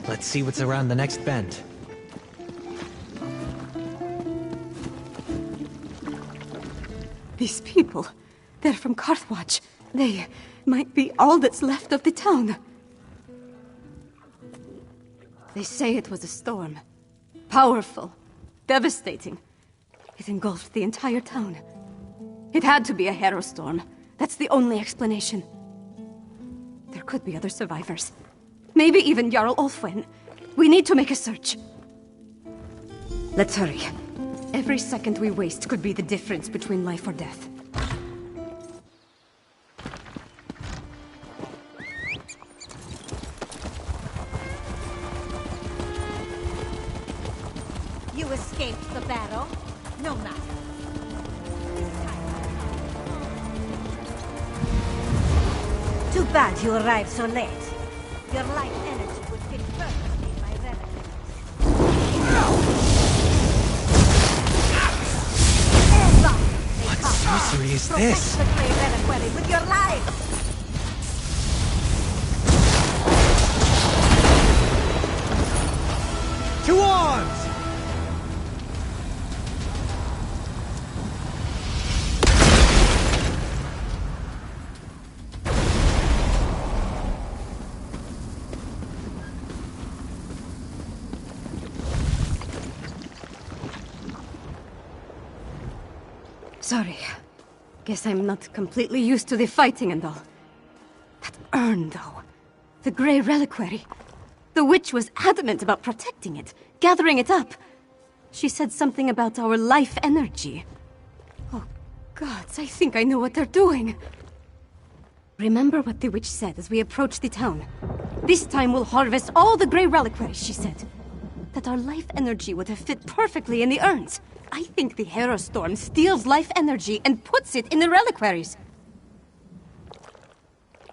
Let's see what's around the next bend. These people, they're from Carthwatch. They might be all that's left of the town. They say it was a storm. Powerful. Devastating. It engulfed the entire town. It had to be a hero storm. That's the only explanation. There could be other survivors. Maybe even Jarl Ulfwin. We need to make a search. Let's hurry. Every second we waste could be the difference between life or death. You escaped the battle? No matter. Too bad you arrived so late. Your life energy would fit perfectly in my relic. What sorcery is this? Protect the Grey Reliquary with your life! To arms! Sorry. Guess I'm not completely used to the fighting and all. That urn, though. The Grey Reliquary. The witch was adamant about protecting it, gathering it up. She said something about our life energy. Oh, gods, I think I know what they're doing. Remember what the witch said as we approached the town. This time we'll harvest all the Grey Reliquaries, she said. That our life energy would have fit perfectly in the urns. I think the Hero Storm steals life energy and puts it in the reliquaries.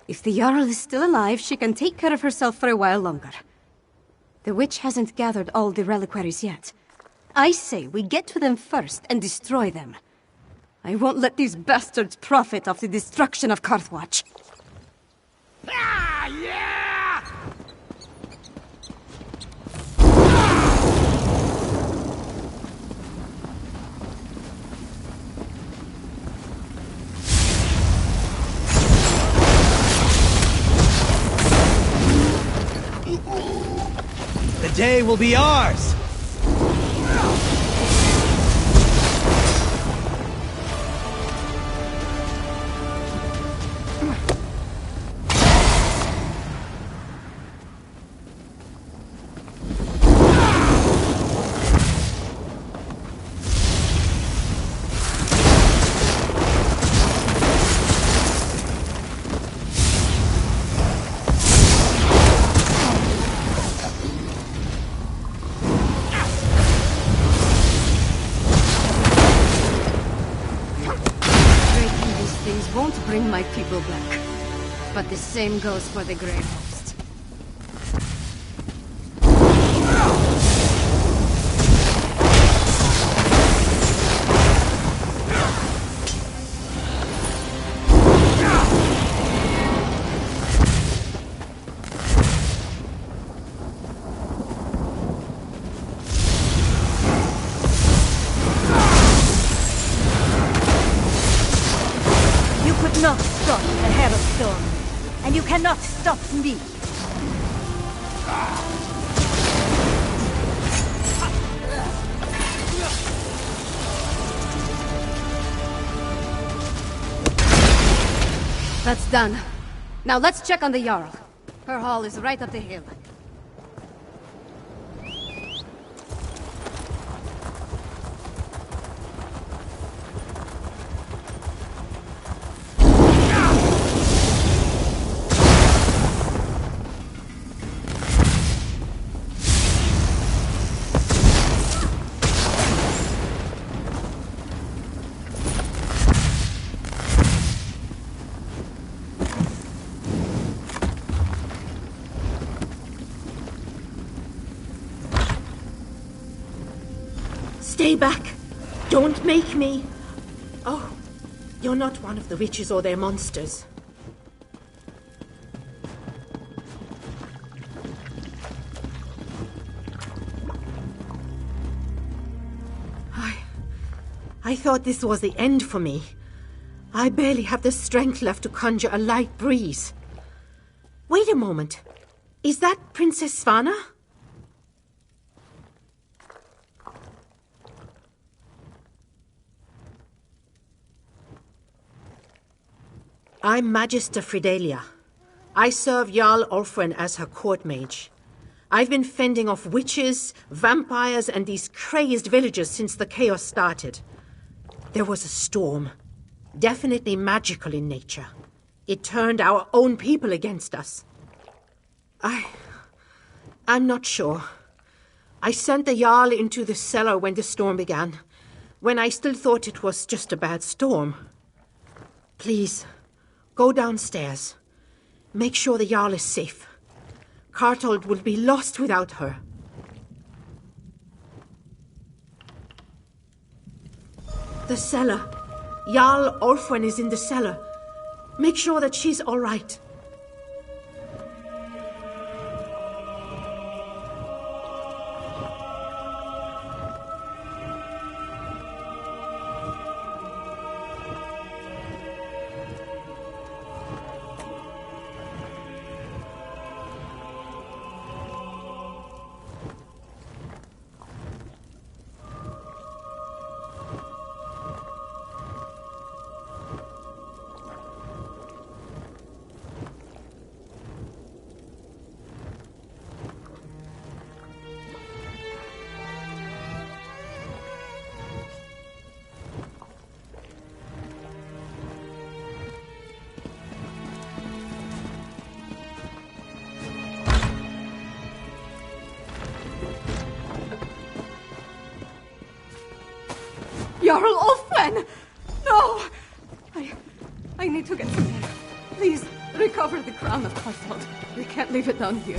If the Jarl is still alive, she can take care of herself for a while longer. The witch hasn't gathered all the reliquaries yet. I say we get to them first and destroy them. I won't let these bastards profit off the destruction of Carthwatch. Ah, yeah! The day will be ours! people back. But the same goes for the Grey Host. Not stop the Herald Storm, and you cannot stop me. That's done. Now let's check on the Jarl. Her hall is right up the hill. Stay back! Don't make me! Oh, you're not one of the witches or their monsters. I thought this was the end for me. I barely have the strength left to conjure a light breeze. Wait a moment. Is that Princess Svanna? I'm Magister Fridelia. I serve Jarl Ulfwin as her court mage. I've been fending off witches, vampires, and these crazed villagers since the chaos started. There was a storm, definitely magical in nature. It turned our own people against us. I'm not sure. I sent the Jarl into the cellar when the storm began, when I still thought it was just a bad storm. Please, go downstairs. Make sure the Jarl is safe. Cartold will be lost without her. The cellar. Jarl Ulfwin is in the cellar. Make sure that she's all right. Jarl Ulfwin! No! I need to get some air. Please, recover the crown of Garfield. We can't leave it down here.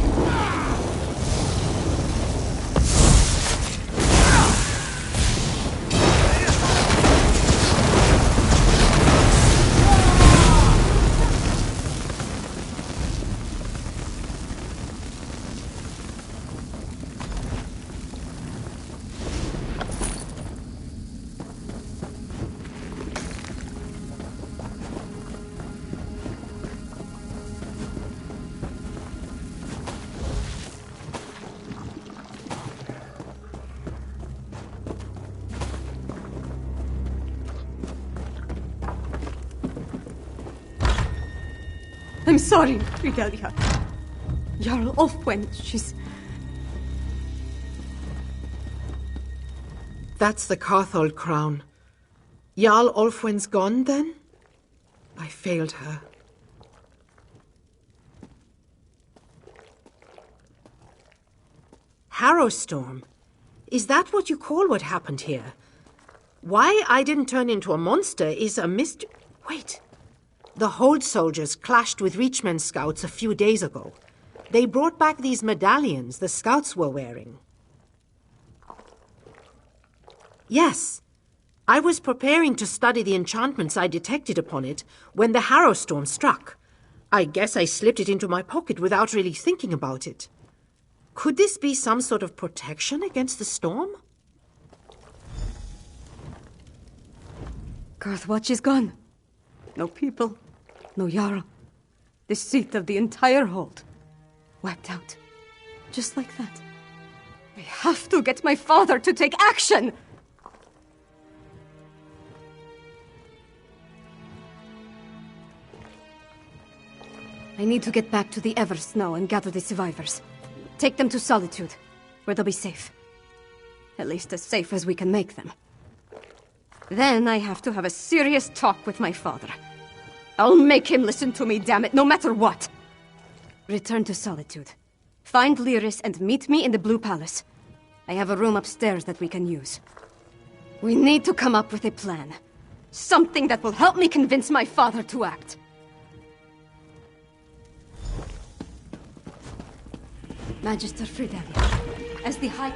I'm sorry, Fridelia. Jarl Ulfwin, she's... That's the Carthold crown. Jarl Ulfwin's gone, then? I failed her. Harrowstorm? Is that what you call what happened here? Why I didn't turn into a monster is a mystery. Wait. The Hold soldiers clashed with Reachman scouts a few days ago. They brought back these medallions the scouts were wearing. Yes. I was preparing to study the enchantments I detected upon it when the Harrow storm struck. I guess I slipped it into my pocket without really thinking about it. Could this be some sort of protection against the storm? Garthwatch is gone. No people, no Jarl. The seat of the entire hold. Wiped out. Just like that. I have to get my father to take action! I need to get back to the Eversnow and gather the survivors. Take them to Solitude, where they'll be safe. At least as safe as we can make them. Then I have to have a serious talk with my father. I'll make him listen to me, damn it, no matter what! Return to Solitude. Find Lyris and meet me in the Blue Palace. I have a room upstairs that we can use. We need to come up with a plan. Something that will help me convince my father to act. Magister Fridelia, as the High...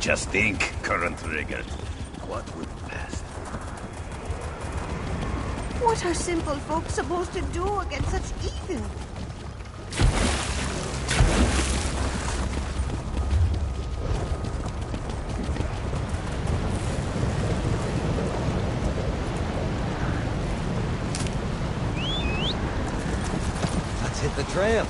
Just think, current rigger. What would pass? What are simple folk supposed to do against such evil? Let's hit the trail.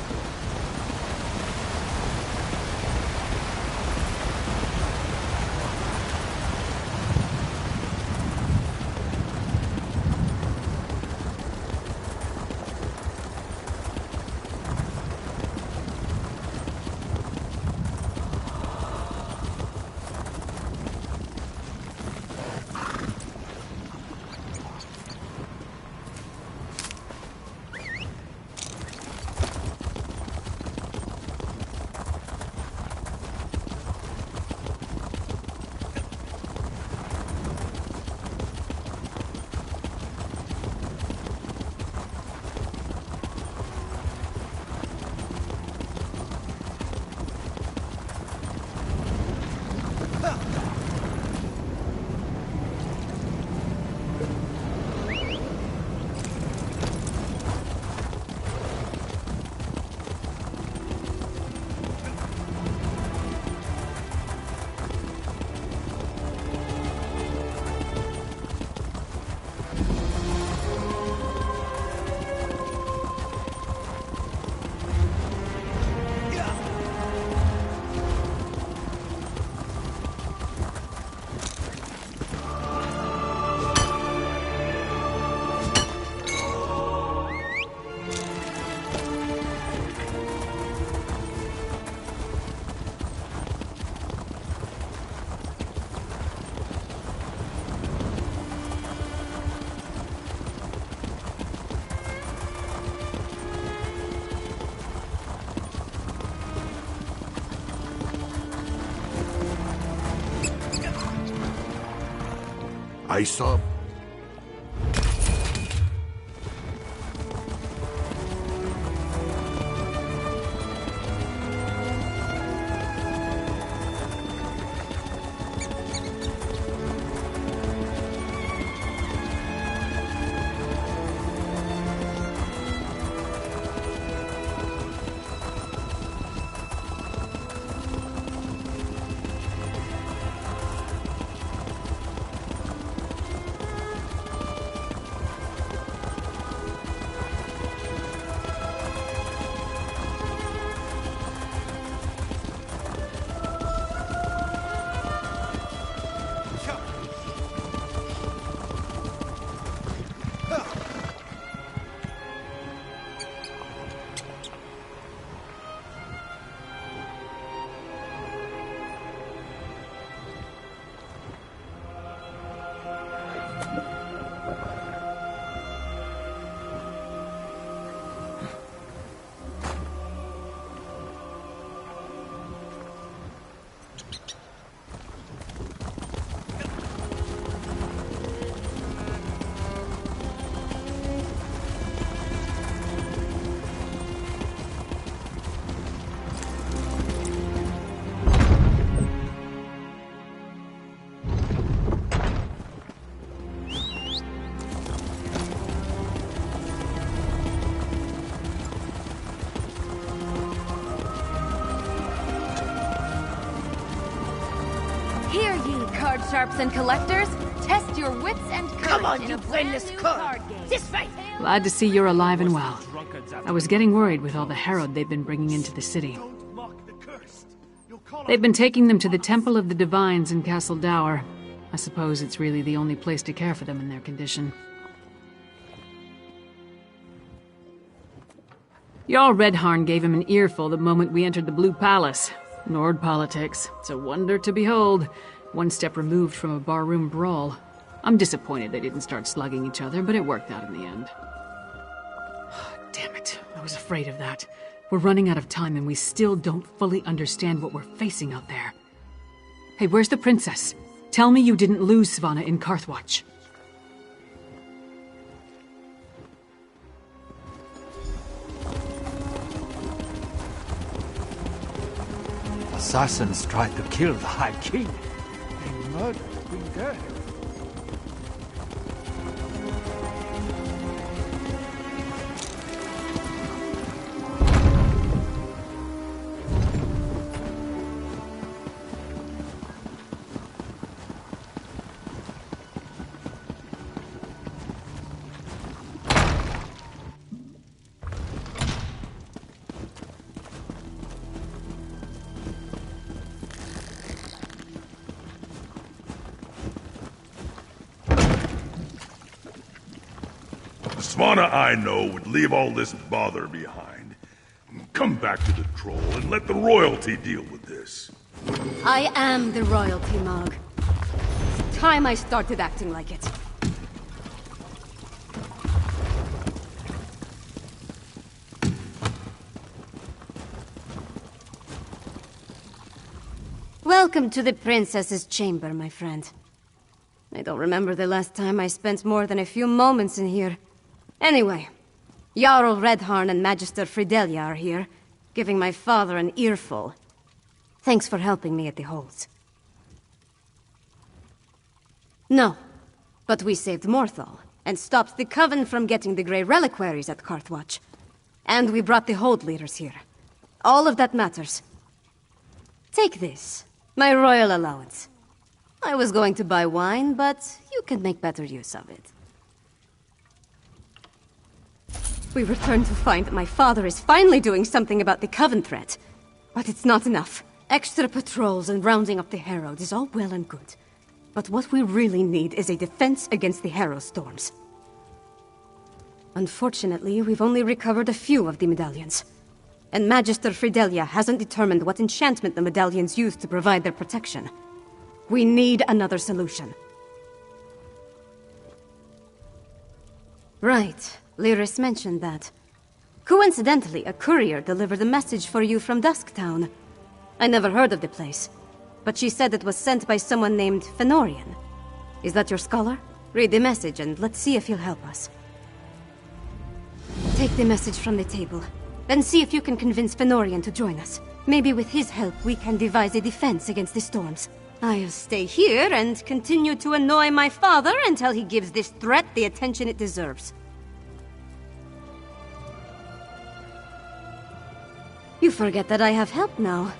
I saw... Here, ye card sharps and collectors, test your wits and courage. Come on, in you a brainless brand new cur! card game. This way! Glad to see you're alive and well. I was getting worried with all the herald they've been bringing into the city. They've been taking them to the Temple of the Divines in Castle Dower. I suppose it's really the only place to care for them in their condition. Jarl Redharn gave him an earful the moment we entered the Blue Palace. Nord politics. It's a wonder to behold. One step removed from a barroom brawl. I'm disappointed they didn't start slugging each other, but it worked out in the end. Damn it. I was afraid of that. We're running out of time and we still don't fully understand what we're facing out there. Hey, where's the princess? Tell me you didn't lose Svanna in Carthwatch. Assassins tried to kill the High King. They murdered Queen Garfield. Svanna, I know, would leave all this bother behind. Come back to the troll and let the royalty deal with this. I am the royalty, Mog. It's time I started acting like it. Welcome to the princess's chamber, my friend. I don't remember the last time I spent more than a few moments in here. Anyway, Jarl Redharn and Magister Fidelia are here, giving my father an earful. Thanks for helping me at the holds. No, but we saved Morthal, and stopped the Coven from getting the Grey Reliquaries at Carthwatch. And we brought the hold leaders here. All of that matters. Take this, my royal allowance. I was going to buy wine, but you can make better use of it. We return to find that my father is finally doing something about the Coven threat. But it's not enough. Extra patrols and rounding up the Herald is all well and good. But what we really need is a defense against the Harrow storms. Unfortunately, we've only recovered a few of the medallions. And Magister Fidelia hasn't determined what enchantment the medallions use to provide their protection. We need another solution. Right. Lyris mentioned that. Coincidentally, a courier delivered a message for you from Dusktown. I never heard of the place, but she said it was sent by someone named Fenorian. Is that your scholar? Read the message and let's see if he'll help us. Take the message from the table. Then see if you can convince Fenorian to join us. Maybe with his help we can devise a defense against the storms. I'll stay here and continue to annoy my father until he gives this threat the attention it deserves. You forget that I have help now.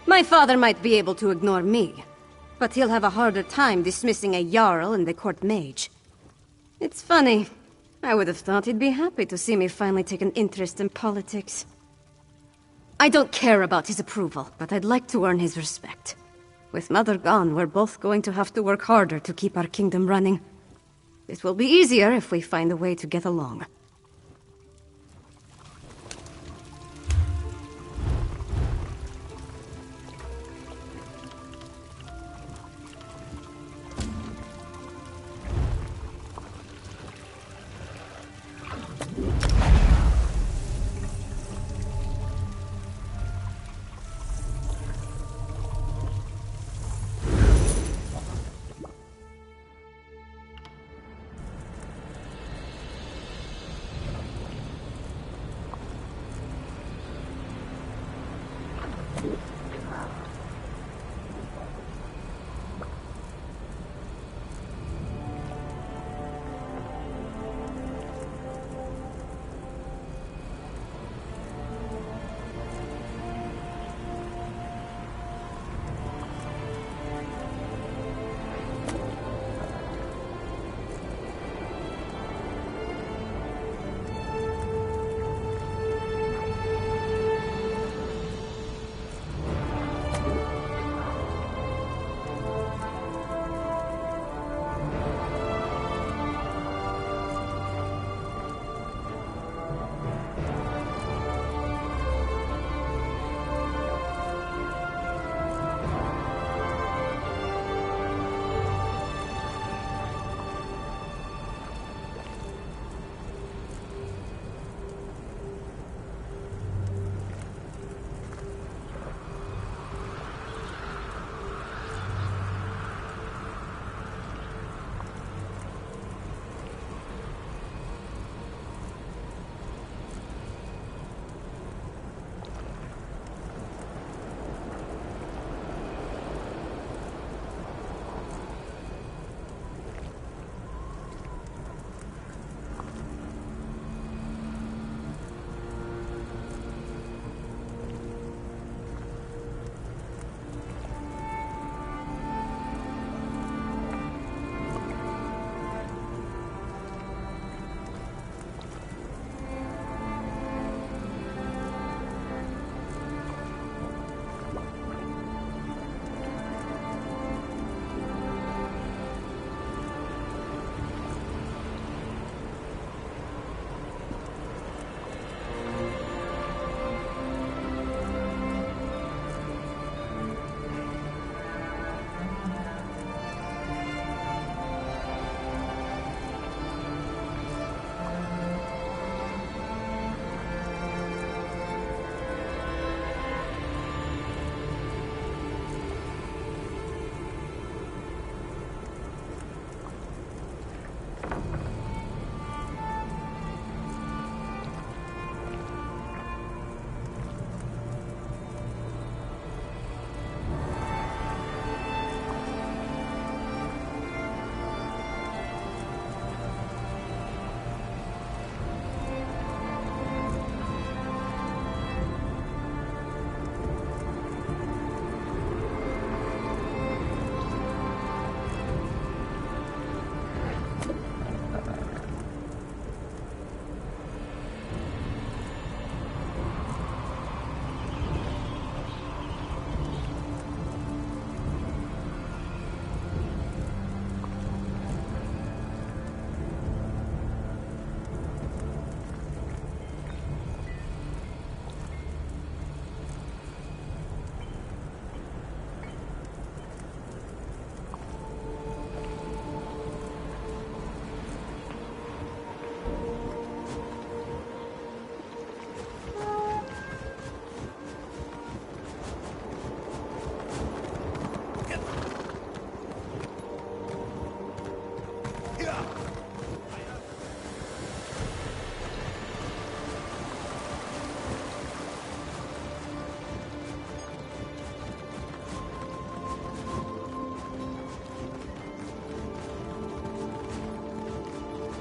My father might be able to ignore me, but he'll have a harder time dismissing a Jarl and the court mage. It's funny. I would have thought he'd be happy to see me finally take an interest in politics. I don't care about his approval, but I'd like to earn his respect. With Mother gone, we're both going to have to work harder to keep our kingdom running. It will be easier if we find a way to get along.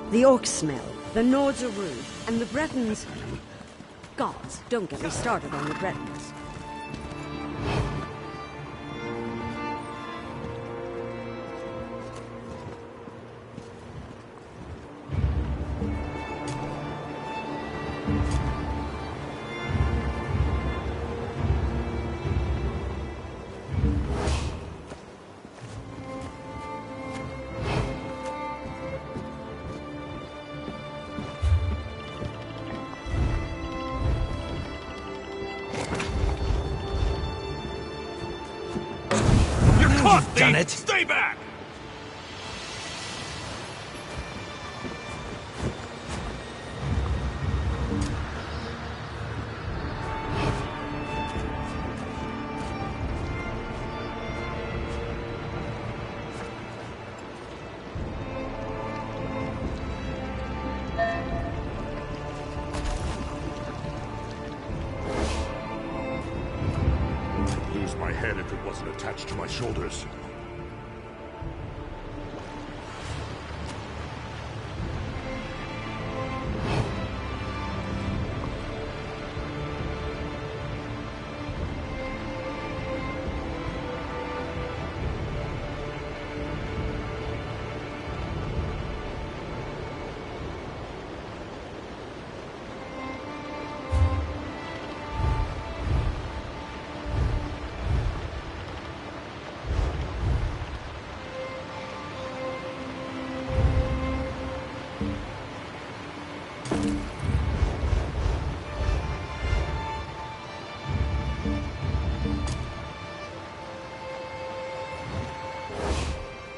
The orcs smell, the Nords are rude, and the Bretons... Gods, don't get me started on the Bretons. Done it. Stay back! I'd lose my head if it wasn't attached to my shoulders.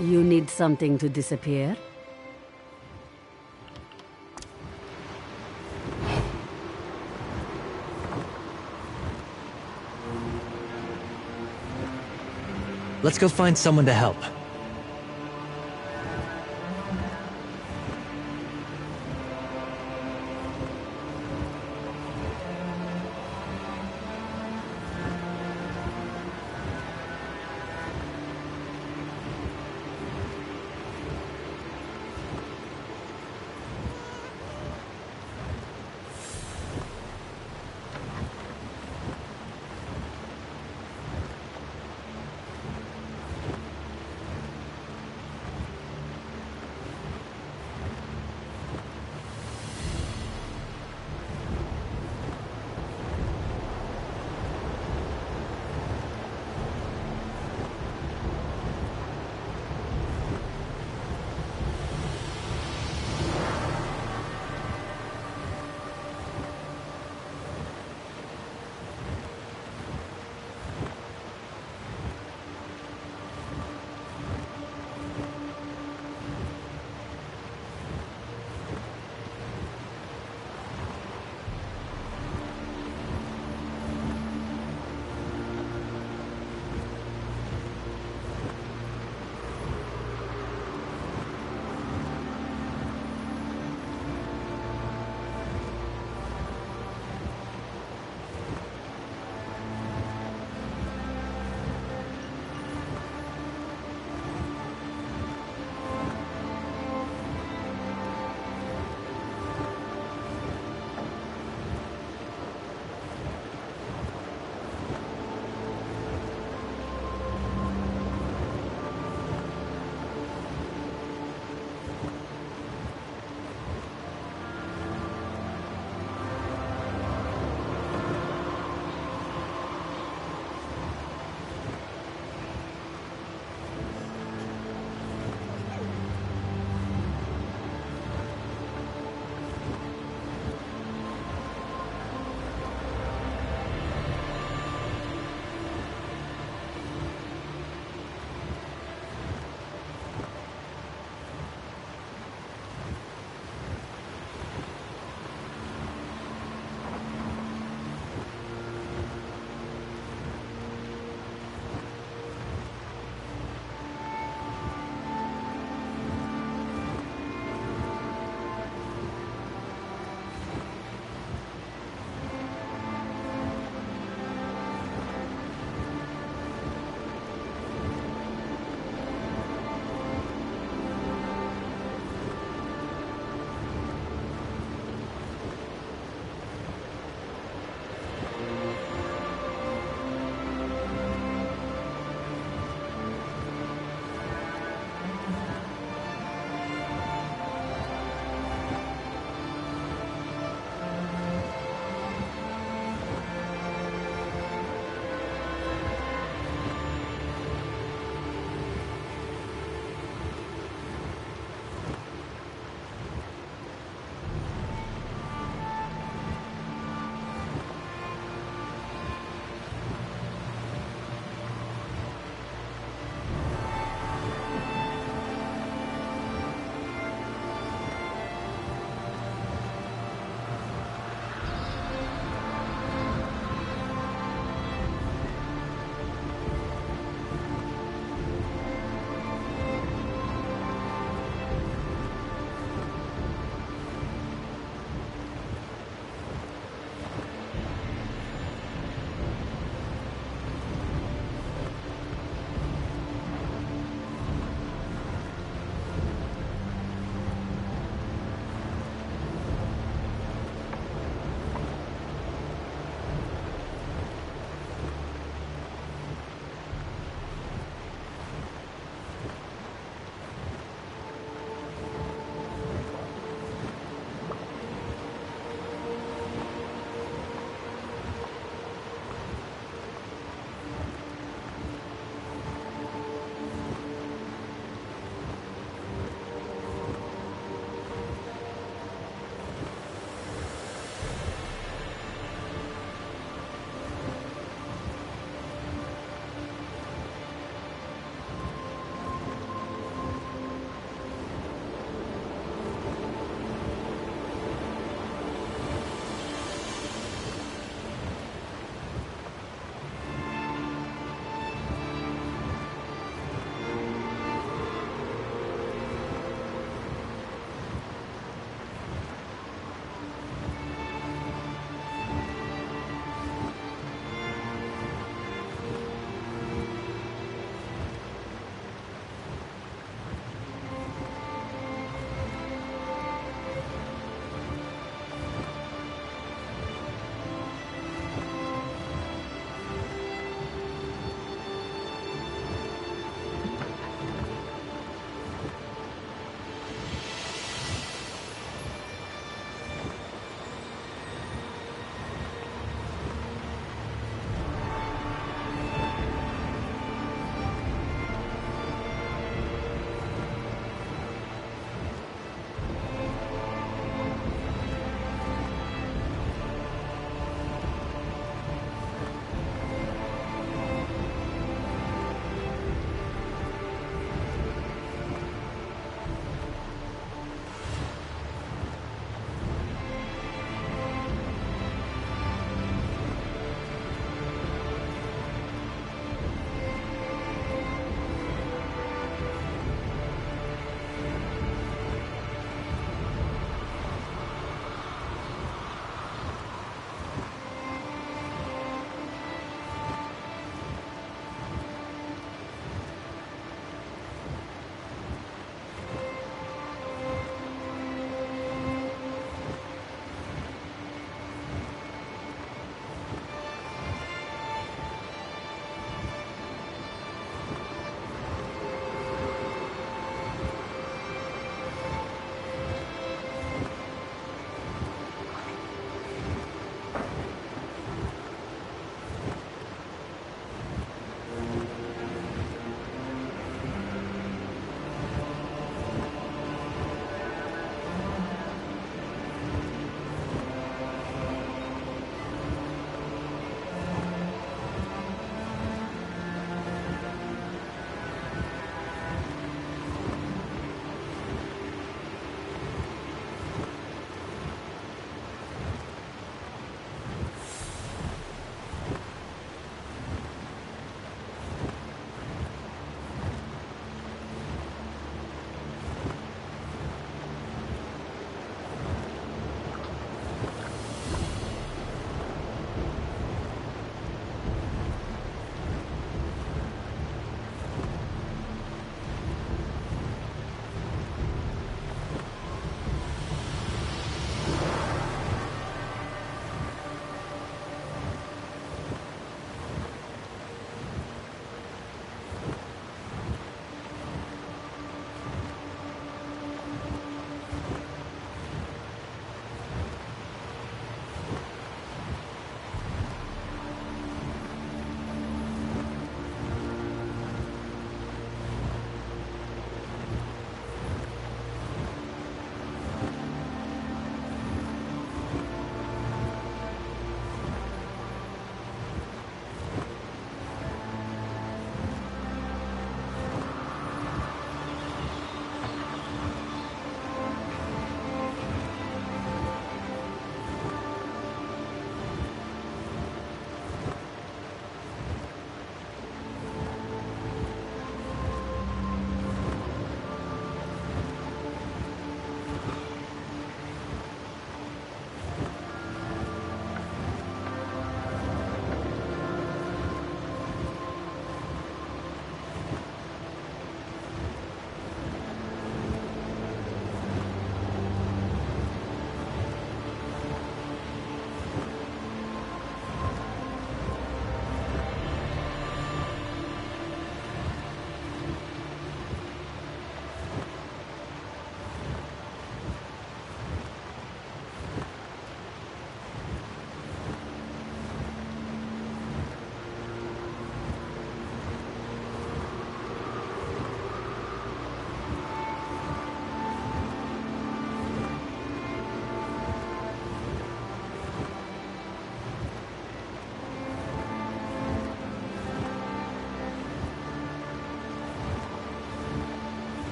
You need something to disappear? Let's go find someone to help.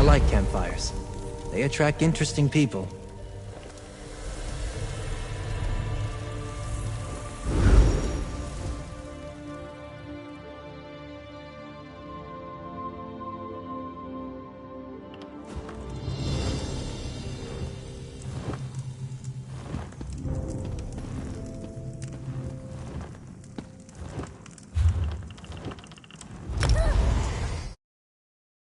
like campfires. They attract interesting people.